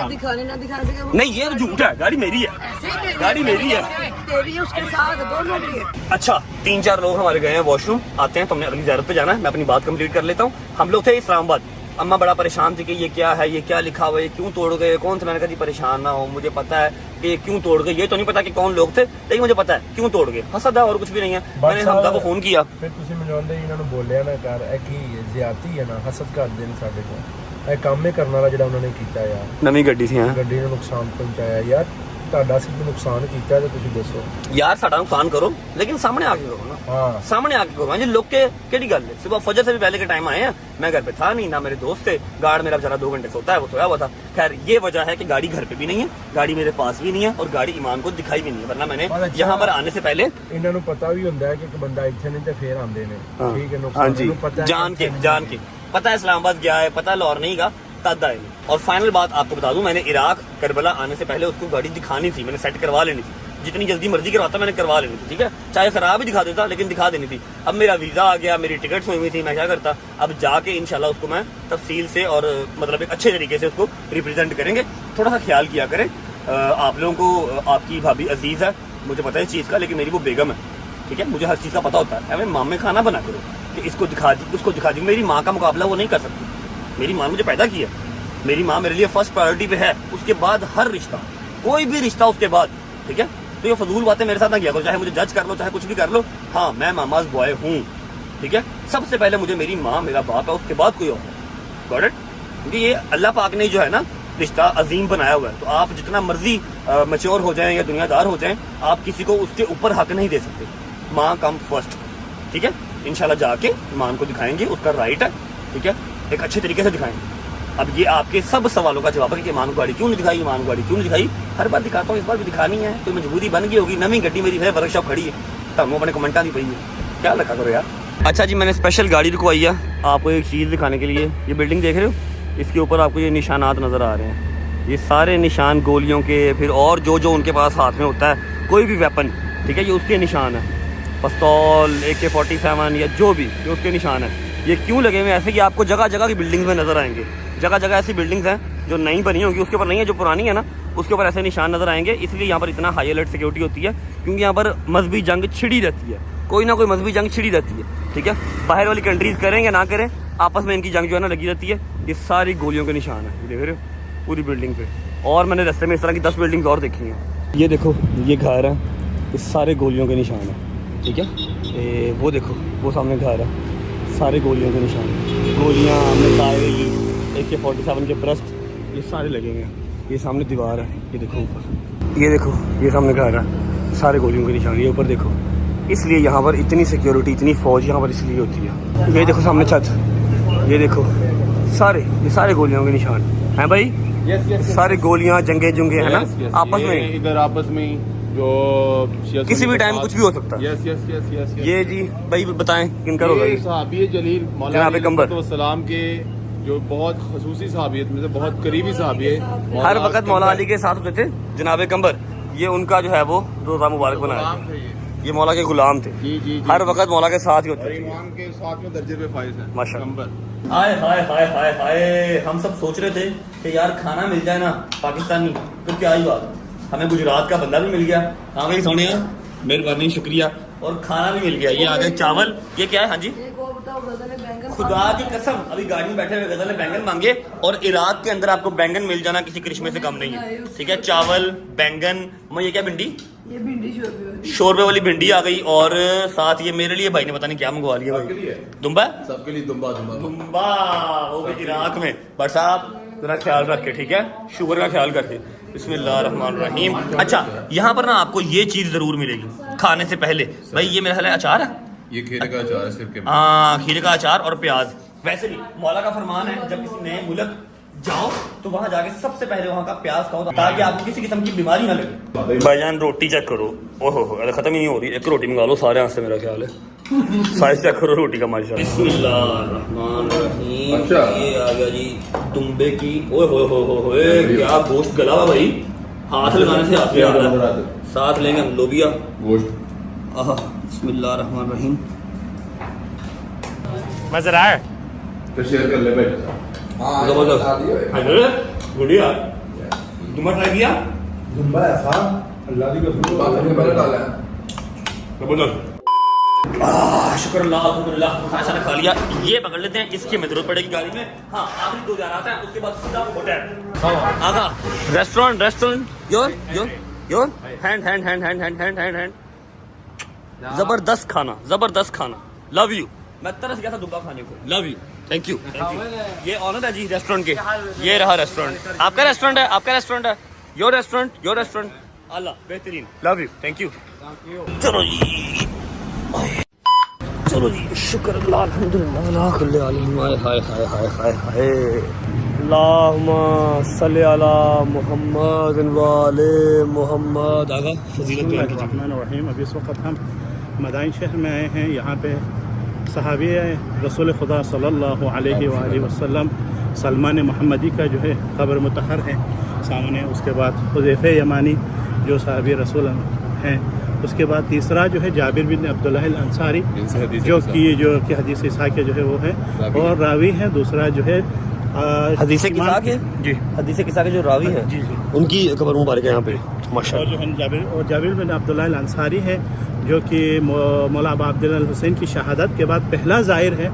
दिखाने ना दिखाने से नहीं ये झूठ है, गाड़ी मेरी है, गाड़ी मेरी है, तेरी उसके साथ दोनों की है। अच्छा 3-4 लोग हमारे गए हैं वॉशरूम, आते हैं, तो हमने अगली ज़ियारत पे जाना है। मैं अपनी बात कंप्लीट कर लेता हूँ। हम लोग थे इस्लामाबाद, अम्मा बड़ा परेशान थी कि ये क्या है, ये क्या लिखा हुआ है, क्यों तोड़ गए, कौन थे। मैंने कहा जी परेशान ना हो, मुझे पता है कि क्यों तोड़ गए, ये तो नहीं पता कि कौन लोग थे, लेकिन मुझे पता है क्यों तोड़ गए। हसद है और कुछ भी नहीं है। मैंने हमजा को फोन किया, फिर ਤੁਸੀਂ ਮੈਨੂੰ ਇਹਨਾਂ ਨੂੰ ਬੋਲਿਆ ਨਾ ਕਰ, ਇਹ ਕੀ ਜ਼ਿਆਦਤੀ ਹੈ ਨਾ, ਹਸਦ ਕਰਦੇ ਨੇ ਸਾਡੇ ਤੋਂ। ਇਹ ਕੰਮ ਹੀ ਕਰਨ ਵਾਲਾ ਜਿਹੜਾ ਉਹਨਾਂ ਨੇ ਕੀਤਾ ਯਾਰ, नवी गड्डी थी हाँ ਗੱਡੀ ਨੂੰ ਨੁਕਸਾਨ ਪਹੁੰਚਾਇਆ ਯਾਰ। ਤੁਹਾਡਾ ਸਿੱਧਾ ਨੁਕਸਾਨ ਕੀਤਾ ਤੇ ਤੁਸੀਂ ਦੱਸੋ यार साडा नुकसान करो, लेकिन सामने आके करो ना, हाँ। सामने आके करो। जी लोग के केड़ी गल है, सुबह फजर से भी पहले के टाइम आए हैं, मैं घर पे था नहीं, ना मेरे दोस्त थे, गार्ड मेरा बेचारा 2 घंटे सोता है, वो सोया हुआ था। खैर ये वजह है कि गाड़ी घर पे भी नहीं है, गाड़ी मेरे पास भी नहीं है, और गाड़ी ईमान को दिखाई भी नहीं है, वरना मैंने यहाँ पर आने से पहले ਇਹਨਾਂ ਨੂੰ ਪਤਾ ਵੀ ਹੁੰਦਾ ਹੈ ਕਿ ਇੱਕ ਬੰਦਾ ਇੱਥੇ ਨਹੀਂ ਤੇ ਫੇਰ ਆਉਂਦੇ ਨੇ, ਠੀਕ ਹੈ। हाँ ਨੁਕਸਾਨ जी ਨੂੰ ਪਤਾ ਹੈ, जान के पता है इस्लामाबाद गया है, पता है लाहौर नहीं गा तद आए। और फाइनल बात आपको बता दूं, मैंने इराक करबला आने से पहले उसको गाड़ी दिखानी थी, मैंने सेट करवा लेनी थी, जितनी जल्दी मर्जी करवाता मैंने करवा लेनी थी, ठीक है। चाहे खराब ही दिखा देता लेकिन दिखा देनी थी। अब मेरा वीजा आ गया, मेरी टिकट्स हुई हुई थी, मैं क्या करता, अब जाके इंशाल्लाह उसको मैं तफसील से और मतलब एक अच्छे तरीके से उसको रिप्रेजेंट करेंगे। थोड़ा सा ख्याल किया करें। आप लोगों को आपकी भाभी अजीज है, मुझे पता है इस चीज़ का, लेकिन मेरी वो बेगम है, ठीक है। मुझे हर चीज़ का पता होता है। हमें माँ में खाना बना करो कि इसको दिखा दी, उसको दिखा दी। मेरी माँ का मुकाबला वो नहीं कर सकती। मेरी माँ ने मुझे पैदा किया, मेरी माँ मेरे लिए फर्स्ट प्रायोरिटी पे है, उसके बाद हर रिश्ता, कोई भी रिश्ता उसके बाद, ठीक है। तो ये फजूल बातें मेरे साथ ना किया करो, चाहे मुझे जज कर लो, चाहे कुछ भी कर लो। हाँ मैं मामाज बॉय हूँ, ठीक है। सबसे पहले मुझे मेरी माँ, मेरा बाप है, उसके बाद कोई और है। Got it? क्योंकि ये अल्लाह पाक ने जो है ना रिश्ता अजीम बनाया हुआ है। तो आप जितना मर्जी मैच्योर हो जाएं या दुनियादार हो जाएं, आप किसी को उसके ऊपर हक नहीं दे सकते। माँ कम फर्स्ट, ठीक है। इंशाल्लाह जाके ईमान को दिखाएंगे, उसका राइट है, ठीक है, एक अच्छे तरीके से दिखाएंगे। अब ये आपके सब सवालों का जवाब है कि ईमान को गाड़ी क्यों नहीं दिखाई, ईमान को गाड़ी क्यों नहीं दिखाई। हर बार दिखाता हूँ, इस बार भी दिखानी है, कोई मजबूरी बन गई होगी। नवी गड्डी मेरी है, वर्कशॉप खड़ी है, तब अपने कमेंटा नहीं पई है, क्या लगा करो यार। अच्छा जी, मैंने स्पेशल गाड़ी रुकवाई है आपको एक चीज़ दिखाने के लिए। ये बिल्डिंग देख रहे हो, इसके ऊपर आपको ये निशानात नज़र आ रहे हैं, ये सारे निशान गोलियों के, फिर और जो जो उनके पास हाथ में होता है कोई भी वेपन, ठीक है, ये उसके निशान है। पिस्तौल, AK-47 या जो भी, ये उसके निशान है। ये क्यों लगे हुए ऐसे कि आपको जगह जगह की बिल्डिंग्स में नज़र आएंगे। जगह जगह ऐसी बिल्डिंग्स हैं जो नई बनी होंगी, उसके ऊपर नहीं है, जो पुरानी है ना उसके ऊपर ऐसे निशान नज़र आएंगे। इसलिए यहाँ पर इतना हाई अलर्ट सिक्योरिटी होती है, क्योंकि यहाँ पर मजहबी जंग छिड़ी रहती है, कोई ना कोई मजहबी जंग छिड़ी रहती है, ठीक है। बाहर वाली कंट्रीज़ करें या ना करें, आपस में इनकी जंग जो है ना लगी रहती है। ये सारी गोलियों के निशान है, देख रहे हो पूरी बिल्डिंग पे। और मैंने रास्ते में इस तरह की 10 बिल्डिंग्स और देखी हैं। ये देखो, ये घर है, ये सारे गोलियों के निशान है, ठीक है। वो देखो, वो सामने घर है, सारे गोलियों के निशान, गोलियाँ, मिसाइल, AK-47 के ब्रस्ट, ये सारे लगे हुए हैं। ये सामने दीवार है, ये देखो ऊपर, ये देखो, ये सामने घर है, सारे गोलियों के निशान। ये ऊपर देखो, इसलिए यहाँ पर इतनी सिक्योरिटी, इतनी फौज यहाँ पर इसलिए होती है। ये देखो सामने छत, ये देखो ये सारे गोलियों के निशान हैं भाई। सारे गोलियाँ, जंगे जुंगे है ना आपस में, इधर आपस में जो किसी भी टाइम कुछ भी हो सकता है। Yes yes yes yes. ये जी भाई बताएं किनका होगा ये? सहाबी जलील जनाब कंबर सलाम के जो बहुत खसूसी सहाबियत में से बहुत करीबी सहाबी है, हर वक्त मौला अली के साथ होते थे जनाब कंबर। ये उनका जो है वो रोज़ा मुबारक बनाया, ये मौला के गुलाम थे। जी जी, हर वक्त मौला के साथ ही होते थे, ईमान के साथ में दर्जे पे फाइज है माशाअल्लाह। हाय हाय हाय हाय हाय, हम सब सोच रहे थे कि यार खाना मिल जाए ना पाकिस्तानी तो क्या ही बात, हमें गुजरात का बंदा भी मिल गया। हाँ भाई सोनिया, मेहरबानी, शुक्रिया। और खाना भी मिल गया। ये आ गए चावल, ये क्या है? हाँ जी, बताओ गजल बैंगन खुदा की कसम अभी गाड़ी में बैठे हुए गजल ने बैंगन मांगे और इराक के अंदर आपको बैंगन मिल जाना किसी करिश्मे से कम नहीं है। ठीक है, चावल बैंगन, ये क्या भिंडी, ये भिंडी शोरबे शोरबे वाली भिंडी आ गई और साथ ये मेरे लिए भाई ने पता नहीं क्या मंगवा लिया भाई, दुम्बा सबके लिए दुम्बा दुम्बा दुम्बा वो भी इराक में। बट साहब जरा ख्याल रख के, ठीक है, शुगर का ख्याल करके। बिस्मिल्लाहिर्रहमानिर्रहीम। अच्छा यहाँ पर ना आपको ये चीज जरूर मिलेगी खाने से पहले भाई, ये मेरा ख्याल है अचार है, ये खीरे का अचार है सिर्फ के हाँ खीरे का अचार और प्याज। वैसे भी मौला का फरमान है जब किसी नए मुल्क जाओ तो वहां जाके सबसे पहले वहां का प्याज खाओ ताकि आपको किसी किस्म की बीमारी ना लगे। भाईजान रोटी चेक करो, ओहो खत्म ही नहीं हो रही, एक रोटी मंगा लो सारे हाथ से, मेरा ख्याल है साइज चेक करो रोटी का माशाल्लाह। बिस्मिल्लाहिर्रहमानिर्रहीम। अच्छा। ये आ गया जी दुम्बे की, ओए होए क्या गोश्त गला हुआ भाई, हाथ लगाने से हाथ आ रहा है। साथ लेंगे हम लोबिया गोश्त। आहा बिस्मिल्लाहिर्रहमानिर्रहीम। मजा आ रहा है। तो शेयर कर ले भाई। जबरदस्त बढ़िया। तुम्हें ट्राई किया? दुम्बा ऐसा अल्लाह की कसम पहले डाला है। जबरदस्त। शुक्र अल्लाह अल्हम्दुलिल्लाह, खाना शाना खा लिया। ये पकड़ लेते हैं, इसकी हमें जरूरत पड़ेगी गाड़ी में। हाँ आखिरी 2 हजार आता है, उसके बाद सीधा होटल। आगा रेस्टोरेंट योर हैंड जबरदस्त खाना लव यू। मैं तरस गया था दुब्बा खाने को, लव यू, थैंक यू। ये ऑनर है जी रेस्टोरेंट के, ये रहा रेस्टोरेंट। आपका रेस्टोरेंट है, योर रेस्टोरेंट अल्लाह बेहतरीन, लव यू, थैंक यू। चलो जी शुक्र अल्लाह अल्हम्दुलिल्लाह अला कुल्ली हाल। हाय अल्लाहुम्मा सल्ली अला मुहम्मद व आले मुहम्मद। आगा फजीलत बयान कीजिए। बिस्मिल्लाहिर्रहमानिर्रहीम। अभी इस वक्त हम मदाइन शहर में आए हैं। यहाँ पे सहाबी रसूल खुदा सल्लल्लाहु अलैहि वसल्लम सलमान मोहम्मदी का जो है कब्र मुतहर है सामने। उसके बाद हुज़ैफ़ा यमानी जो सहाबी रसूल हैं। उसके बाद तीसरा जो है जाबिर बिन अब्दुल्लाह अल अंसारी जो कि हदीस इसाक के जो है वो है और रावी है। दूसरा जो है हदीस किसा के जी, हदीस किसा के जो रावी है जी जी, उनकी कब्र मुबारक है यहाँ पे माशाअल्लाह। और जो है जाबिर बिन अब्दुल्लाह अल अंसारी है जो कि मौला अबा अब्दुल्ला अल हुसैन की शहादत के बाद पहला ज़ाहिर है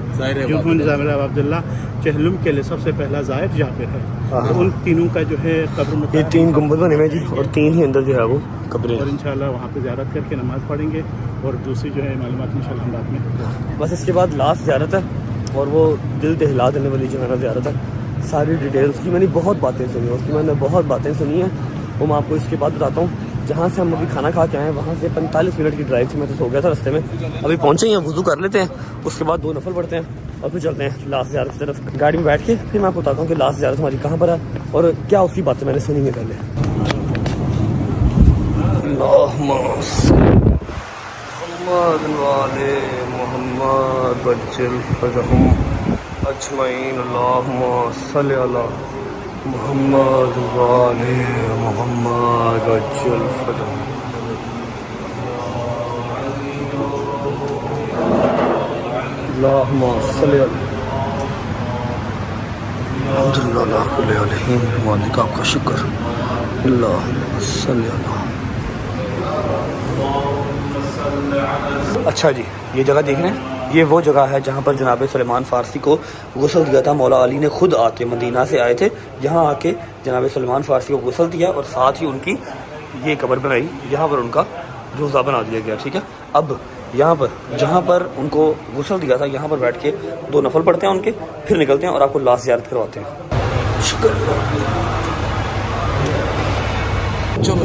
जो जाबिर अब्दुल्ला चहलुम के लिए सबसे पहला ज़ाहिर जाबिर है। तो उन तीनों का जो है कब्र, ये 3 गुंबद बने हुए जी और 3 ही अंदर जो है वो कब्रें। और इंशाल्लाह वहाँ पे ज़ियारत करके नमाज़ पढ़ेंगे और दूसरी जो है मालूमात इंशाल्लाह हम बाद में। बस इसके बाद लास्ट ज़ियारत है और वो दिल दहला देने वाली जो है ना ज़ियारत है। सारी डिटेल्स की मैंने बहुत बातें सुनी है वो मैं आपको इसके बाद बताता हूँ। जहाँ से हम अभी खाना खा के आए हैं वहाँ से 45 मिनट की ड्राइव से मैं तो सो गया था रास्ते में। अभी पहुँचे हैं, वुज़ू कर लेते हैं, उसके बाद 2 नफल पढ़ते हैं और फिर चलते हैं लास्ट ज़ियारत की तरफ। गाड़ी में बैठ के फिर मैं आपको बताता हूँ कि लास्ट ज़ियारत हमारी कहाँ पर है और क्या उसकी बातें मैंने सुनी है पहले। मोहम्मद वाले मोहम्मद अज्जल फजल। अल्लाहुम्मा सल्ली अल्लाह मालिक आपका शुक्र। अल्लाहुम्मा सल्ली अल्लाह। अच्छा जी, ये जगह देख रहे हैं, ये वो जगह है जहाँ पर जनाब सलेमान फ़ारसी को गुस्ल दिया था। मौला अली ने खुद आके मदीना से आए थे, यहाँ आके जनाब सलेमान फ़ारसी को गुस्ल दिया और साथ ही उनकी ये कब्र बनाई, यहाँ पर उनका रोज़ा बना दिया गया। ठीक है, अब यहाँ पर जहाँ पर उनको गुस्ल दिया था यहाँ पर बैठ के 2 नफल पढ़ते हैं उनके, फिर निकलते हैं और आपको लास्ट ज़ियारत करवाते हैं। शुक्र। चलो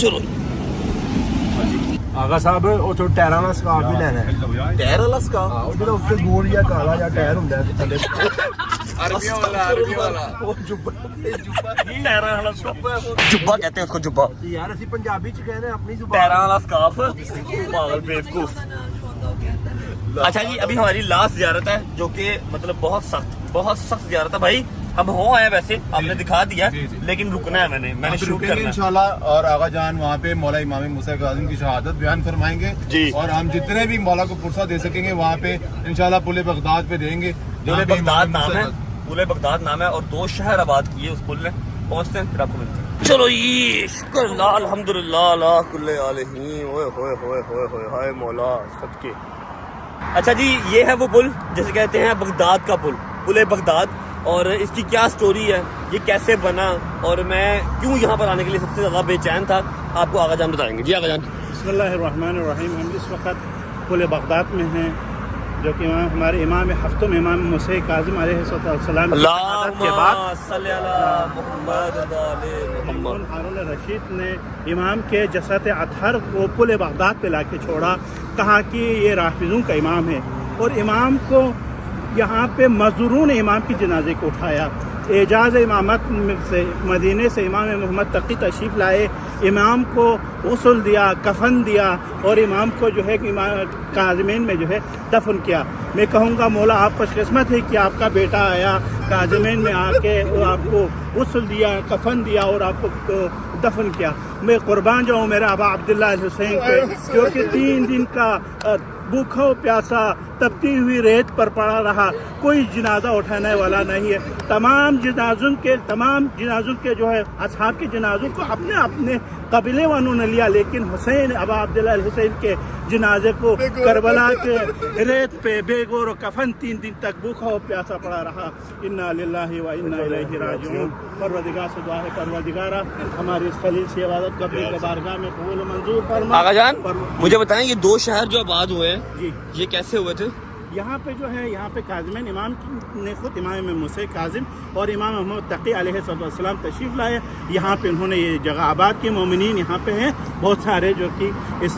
चलो ਆਗਾ ਸਾਹਿਬ ਉਹ ਤੋਂ ਟਾਇਰਾਂ ਵਾਲਾ ਸਕਾਰਫ ਵੀ ਲੈਣਾ ਹੈ। ਟਾਇਰ ਵਾਲਾ ਸਕਾਰਫ? ਉਹ ਜਿਹੜਾ ਉੱਤੇ ਗੋਲ ਜਾਂ ਕਾਲਾ ਜਾਂ ਟਾਇਰ ਹੁੰਦਾ ਹੈ ਥੱਲੇ अरबी वाला ਉਹ ਜੁੱਬਾ ਟਾਇਰਾਂ ਵਾਲਾ जुब्बा कहते हैं उसको, जुब्बा। ਯਾਰ ਅਸੀਂ ਪੰਜਾਬੀ ਚ ਕਹਿੰਦੇ ਆਪਣੀ ਜ਼ੁਬਾਨ। पैरा वाला स्कार्फ, पागल बेवकूफ। अच्छा जी, अभी हमारी लास्ट ज़ियारत है जो कि मतलब बहुत सख्त ज़ियारत है भाई। हम हो आए वैसे, आपने दिखा दिया, लेकिन रुकना है मैंने शूट करना है इंशाल्लाह। और आगा जान वहाँ पे मौला इमाम मूसा काज़िम की शहादत बयान फरमाएंगे जी। और हम जितने भी मौला को पुरसा दे सकेंगे वहाँ पे इंशाल्लाह पुल बगदाद पे देंगे। पुल बगदाद नाम है, पुल बगदाद नाम है और 2 शहर आबाद किए उस पुल ने। पहुंचते हैं फिर आपको मिलते हैं। चलो ये शुक्र अल्हम्दुलिल्लाह अला कुल्ले आलहीन। ओए होए होए होए होए हाय मौला सदके। अच्छा जी, ये है वो पुल जैसे कहते हैं बगदाद का पुल, पुल बगदाद। और इसकी क्या स्टोरी है, ये कैसे बना और मैं क्यों यहाँ पर आने के लिए सबसे ज़्यादा बेचैन था, आपको आगा जान बताएंगे। जी आगा जान। बिस्मिल्लाहिर्रहमानिर्रहीम। हम इस वक्त पुल बगदाद में हैं, जो कि हमारे इमाम हफ्तुम इमाम मूसा काज़िम अलैहिस्सलाम के बाद हारून रशीद ने इमाम के जसद अतहर को पुल बगदाद पे लाके छोड़ा। कहा कि ये राफिज़ों का इमाम है और इमाम को यहाँ पे मज़दूरों ने इमाम की जनाजे को उठाया। एजाज़ इमामत से मदीने से इमाम मोहम्मद तकी तशरीफ़ लाए, इमाम को गुस्ल दिया, कफन दिया और इमाम को जो है काज़िमीन में जो है दफन किया। मैं कहूँगा मौला आप खुशकिस्मत है कि आपका बेटा आया काज़िमीन में आके आपको गुस्ल दिया, कफन दिया और आपको दफन किया। मैं कुर्बान जाऊँ मेरा अबा अब्दुल्ला अल हुसैन पे, क्योंकि 3 दिन का भूखा प्यासा तपती हुई रेत पर पड़ा रहा, कोई जनाजा उठाने वाला नहीं है। तमाम जनाजों के जो है असहाब के जनाजों को अपने अपने कबीले वालों ने लिया, लेकिन हुसैन अबा अब्दुल्ला अल हुसैन के जनाजे को करबला के रेत पे बेगौर और कफन 3 दिन तक भूखा और प्यासा पड़ा रहा। इन्ना लिल्लाहि व इन्ना इलैहि राजिऊन। परवरदिगार से दुआ है, परवरदिगारा हमारी इस खलील से इबादत कब्र के बारगाह में कबूल मंजूर फरमा। आगा जान मुझे बताएं, ये 2 शहर जो आबाद हुए हैं जी, ये कैसे हुए थे? यहाँ पे जो है, यहाँ पे काज़िमीन इमाम ने खुद इमाम मूसा काज़िम और इमाम मोहम्मद तकी अलैहिस्सलाम तशरीफ़ लाए। यहाँ पे उन्होंने ये जगह आबाद की। मोमिनीन यहाँ पे हैं बहुत सारे, जो कि इस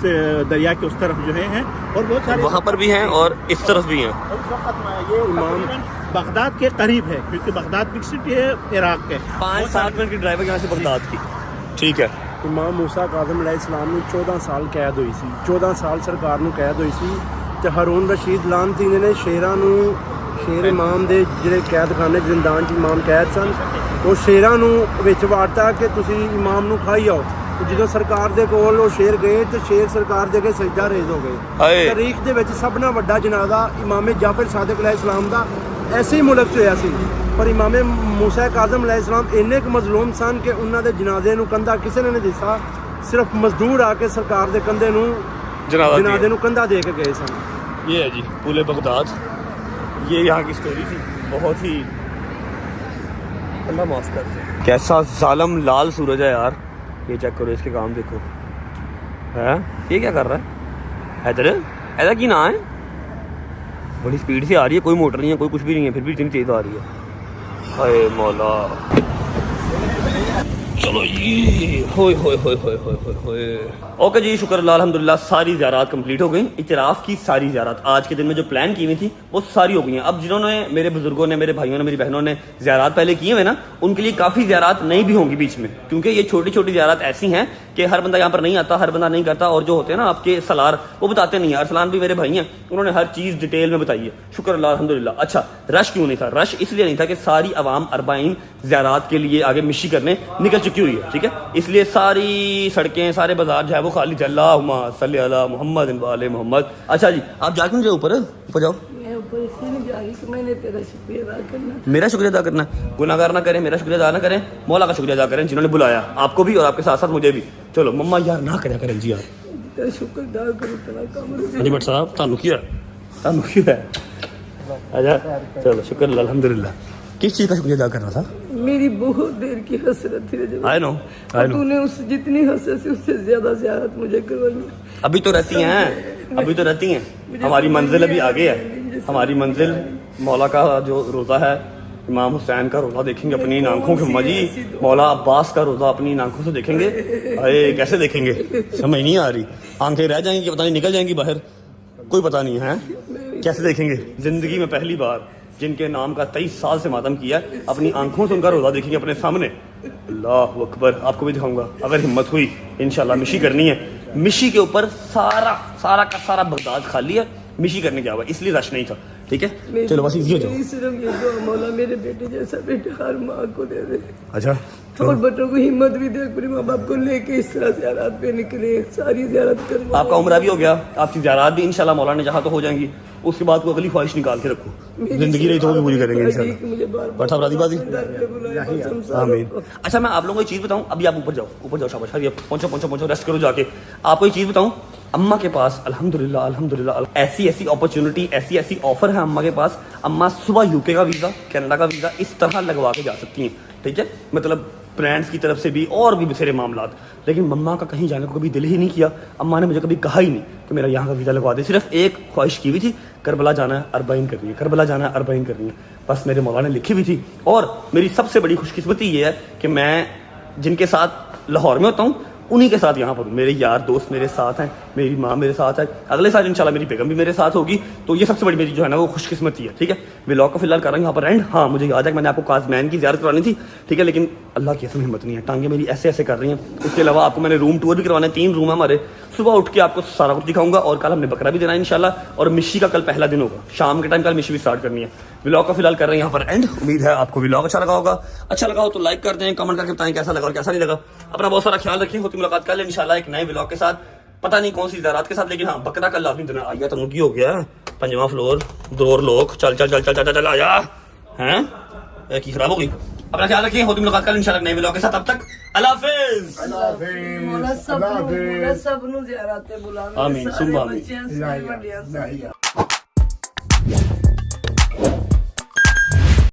दरिया के उस तरफ जो हैं और बहुत सारे वहाँ पर भी हैं और इस तरफ भी हैं। ये इमाम बगदाद के करीब है, क्योंकि बगदाद बिग सिटी है इराक के। 5-7 मिनट की ड्राइव है यहाँ से बगदाद की। ठीक है। इमाम मूसा काज़िम अलैहिस्सलाम ਨੂੰ 14 ਸਾਲ ਕੈਦ ਹੋਈ ਸੀ। 14 ਸਾਲ ਸਰਕਾਰ ਨੂੰ ਕੈਦ ਹੋਈ ਸੀ ਤੇ ਹਾरून ਰਸ਼ੀਦ ਲਾਨਤੀ ਨੇ ਸ਼ੇਰਾਂ ਨੂੰ, ਸ਼ੇਰ ਇਮਾਮ ਦੇ ਜਿਹੜੇ ਕੈਦਖਾਨੇ ਜ਼ਿੰਦਾਨ 'ਚ ਇਮਾਮ ਕੈਦ ਸਨ, ਉਹ ਸ਼ੇਰਾਂ ਨੂੰ ਵਿੱਚ ਵਾਰਤਾ ਕਿ ਤੁਸੀਂ ਇਮਾਮ ਨੂੰ ਖਾਈ ਆਓ। ਤੇ ਜਦੋਂ ਸਰਕਾਰ ਦੇ ਕੋਲ ਉਹ ਸ਼ੇਰ ਗਏ ਤੇ ਸ਼ੇਰ ਸਰਕਾਰ ਦੇ ਅੱਗੇ ਸਜਦਾ ਰੇਜ਼ ਹੋ ਗਏ। ਤਾਰੀਖ ਦੇ ਵਿੱਚ ਸਭ ਨਾਲੋਂ ਵੱਡਾ ਜਨਾਜ਼ਾ ਇਮਾਮ ਜਾਫਰ ਸਾਦਿਕ अलैहिस्सलाम ਦਾ ਐਸੇ ਹੀ ਮੁਲਕ 'ਚ ਹੋਇਆ ਸੀ। ਪਰ ਇਮਾਮ मूसा काज़िम अलैहिस्सलाम ਇੰਨੇ ਕੁ ਮਜ਼ਲੂਮ ਸਨ ਕਿ ਉਹਨਾਂ ਦੇ ਜਨਾਜ਼ੇ ਨੂੰ ਕੰਧਾ ਕਿਸੇ ਨੇ ਨਹੀਂ ਦਿੱਤਾ। ਸਿਰਫ ਮਜ਼ਦੂਰ ਆ ਕੇ ਸਰਕਾਰ ਦੇ ਕੰਧੇ ਨੂੰ जनाजे ਨੂੰ कंधा दे के गए सन। ये है जी पुल बगदाद, ये यहाँ की स्टोरी थी। बहुत ही अल्लाह माफ कर। कैसा जालम लाल सूरज है यार, ये चेक करो, इसके काम देखो। है ये क्या कर रहा है? हैदर ऐसा की ना है, बड़ी स्पीड से आ रही है, कोई मोटर नहीं है, कोई कुछ भी नहीं है, फिर भी इतनी तेज आ रही है। हाय मौला। चलो ये होए होए होए होए होए होए होए। ओके जी, शुक्र अल्लाह अल्हम्दुलिल्लाह सारी ज़ियारत कंप्लीट हो गई। इतराफ़ की सारी ज़ियारत आज के दिन में जो प्लान की हुई थी वो सारी हो गई हैं। अब जिन्होंने, मेरे बुजुर्गों ने, मेरे भाइयों ने, मेरी बहनों ने ज़ियारत पहले किए हुए ना, उनके लिए काफ़ी ज़ियारत नहीं भी होंगी बीच में, क्योंकि ये छोटी छोटी ज़ियारत ऐसी हैं कि हर बंदा यहाँ पर नहीं आता, हर बंदा नहीं करता। और जो होते हैं ना आपके सलार, वो बताते नहीं है। अरसलान भी मेरे भाई हैं, उन्होंने हर चीज़ डिटेल में बताई है। शुक्र अल्लाह अल्हम्दुलिल्लाह। अच्छा, रश क्यों नहीं था? रश इसलिए नहीं था कि सारी अवाम 40 ज़ियारत के लिए आगे मिशी करने निकल चुकी हुई है, ठीक है। इसलिए सारी सड़कें, सारे बाजार जो है वो खाली। अल्लाहुम्मा सल्ली अला मुहम्मद व आले मुहम्मद। अच्छा जी, आप जा क्यों ऊपर जाओ? मैं ऊपर इसलिए नहीं जा रही कि मैंने तेरा शुक्रिया अदा करना। मेरा शुक्रिया अदा करना? गुनाहगार ना करें, मेरा शुक्रिया अदा ना करें, मौला का शुक्रिया अदा करें जिन्होंने बुलाया आपको भी और आपके साथ साथ मुझे भी। चलो मम्मा यार ना करें जी यार, तेरा शुक्र अदा करूं, तेरा काम। अजी भट्ट साहब तानू किया अच्छा चलो शुक्र अल्हम्दुलिल्लाह। किस चीज़ का शुक्रिया अदा करना था? मेरी बहुत देर की हसरत थी। आई नो तूने उस जितनी हसरत थी उससे ज्यादा ज़ियारत मुझे करवाई। अभी तो रहती हैं, अभी तो रहती हैं। हमारी मंजिल अभी आगे है। हमारी मंजिल मौला का जो रोज़ा है, इमाम हुसैन का रोज़ा देखेंगे अपनी आंखों के मजी, मौला अब्बास का रोज़ा अपनी आंखों से देखेंगे। अरे कैसे देखेंगे, समझ नहीं आ रही। आंखें रह जाएंगी, पता नहीं निकल जाएंगी बाहर, कोई पता नहीं है कैसे देखेंगे। जिंदगी में पहली बार जिनके नाम का 23 साल से मातम किया, अपनी आंखों से उनका रोज़ा देखेंगे अपने सामने। अल्लाह अकबर। आपको भी दिखाऊंगा अगर हिम्मत हुई इंशाल्लाह। मिशी करनी है, मिशी के ऊपर सारा का सारा बगदाद खाली है, मिशी करने के बाद इसलिए रश नहीं था, ठीक है। चलो बस इजी हो जाओ। सिर्फ ये दुआ मौला मेरे बेटे जैसा बेटा हर माँ को दे दे। अच्छा, और बच्चों को हिम्मत भी दे, अपने माँ बाप को लेके इस तरह ज़ियारत पे निकले, सारी ज़ियारत करवा। आपका उम्र भी हो गया, आपकी ज़ियारत भी इंशाल्लाह मौला ने चाहा तो हो जाएंगी। उसके बाद कोई अगली ख्वाहिश निकाल के रखो। जिंदगी रही तो वो भी पूरी करेंगे इंशाल्लाह। मुझे बार बट साहब राजी बाजी आमीन। अच्छा मैं आप लोगों को एक चीज़ बताऊं, अभी आप ऊपर जाओ शाबाश, हरिए पहुंचो रेस्ट करो जाके। आपको एक चीज़ बताऊं, अम्मा के पास अल्हम्दुलिल्लाह ऐसी अपॉर्चुनिटी, ऐसी ऑफर है अम्मा के पास। अम्मा सुबह यूके का वीज़ा, कनाडा का वीज़ा इस तरह लगवा के जा सकती हैं, ठीक है, मतलब फ्रेंड्स की तरफ से भी और भी बथेरे मामलात। लेकिन मम्मा का कहीं जाने को कभी दिल ही नहीं किया। अम्मा ने मुझे कभी कहा ही नहीं कि मेरा यहाँ का वीज़ा लगवा दे। सिर्फ एक ख्वाहिश की हुई थी, करबला जाना है, अरबाइन कर रही है, करबला जाना है, अरबाइन कर रही है, बस मेरे मौला ने लिखी हुई थी। और मेरी सबसे बड़ी खुशकिस्मती ये है कि मैं जिनके साथ लाहौर में होता हूँ उन्हीं के साथ यहाँ पर हूँ। मेरे यार दोस्त मेरे साथ हैं, मेरी माँ मेरे साथ है, अगले साल इंशाल्लाह मेरी बेगम भी मेरे साथ होगी। तो ये सबसे बड़ी मेरी जो है ना वो खुशकिस्मती है, ठीक है। व्लॉग को फिलहाल कर रहा हूँ यहाँ पर एंड। हाँ मुझे याद है कि मैंने आपको काजमैन की ज़ियारत करवानी थी, ठीक है, लेकिन अल्लाह की ऐसी हिम्मत नहीं है, टांगे मेरी ऐसे कर रही हैं। उसके अलावा आपको मैंने रूम टूर भी करवाना है, 3 रूम है हमारे। सुबह उठ के आपको सारा कुछ दिखाऊंगा और कल हमने बकरा भी देना है इंशाल्लाह। और मिशी का कल पहला दिन होगा, शाम के टाइम कल मिशी भी स्टार्ट करनी है। व्लॉग को फिलहाल कर रहे हैं यहाँ पर एंड। उम्मीद है आपको व्लॉग अच्छा लगा होगा। अच्छा लगा हो तो लाइक कर दें, कमेंट करके बताएं कैसा लगा और कैसा नहीं लगा। अपना बहुत सारा ख्याल रखें। होती मुलाकात कल इंशाल्लाह एक नए व्लॉग के साथ, पता नहीं कौन सी ज़रात के साथ, लेकिन हाँ बकरा कल लाजमी देना। आया तो मुर्गी हो गया, 5वां फ्लोर, 2 लोग, चल आया हैं की खराब हो गई। अपना ख्याल रखिए। होती मुलाकात कल इंशाल्लाह नए व्लॉग के साथ। अब तक अल्लाह हाफिज़। मौला सब नु ज़ियारत बुलावे। आमीन सुम्मा आमीन। बच्चियां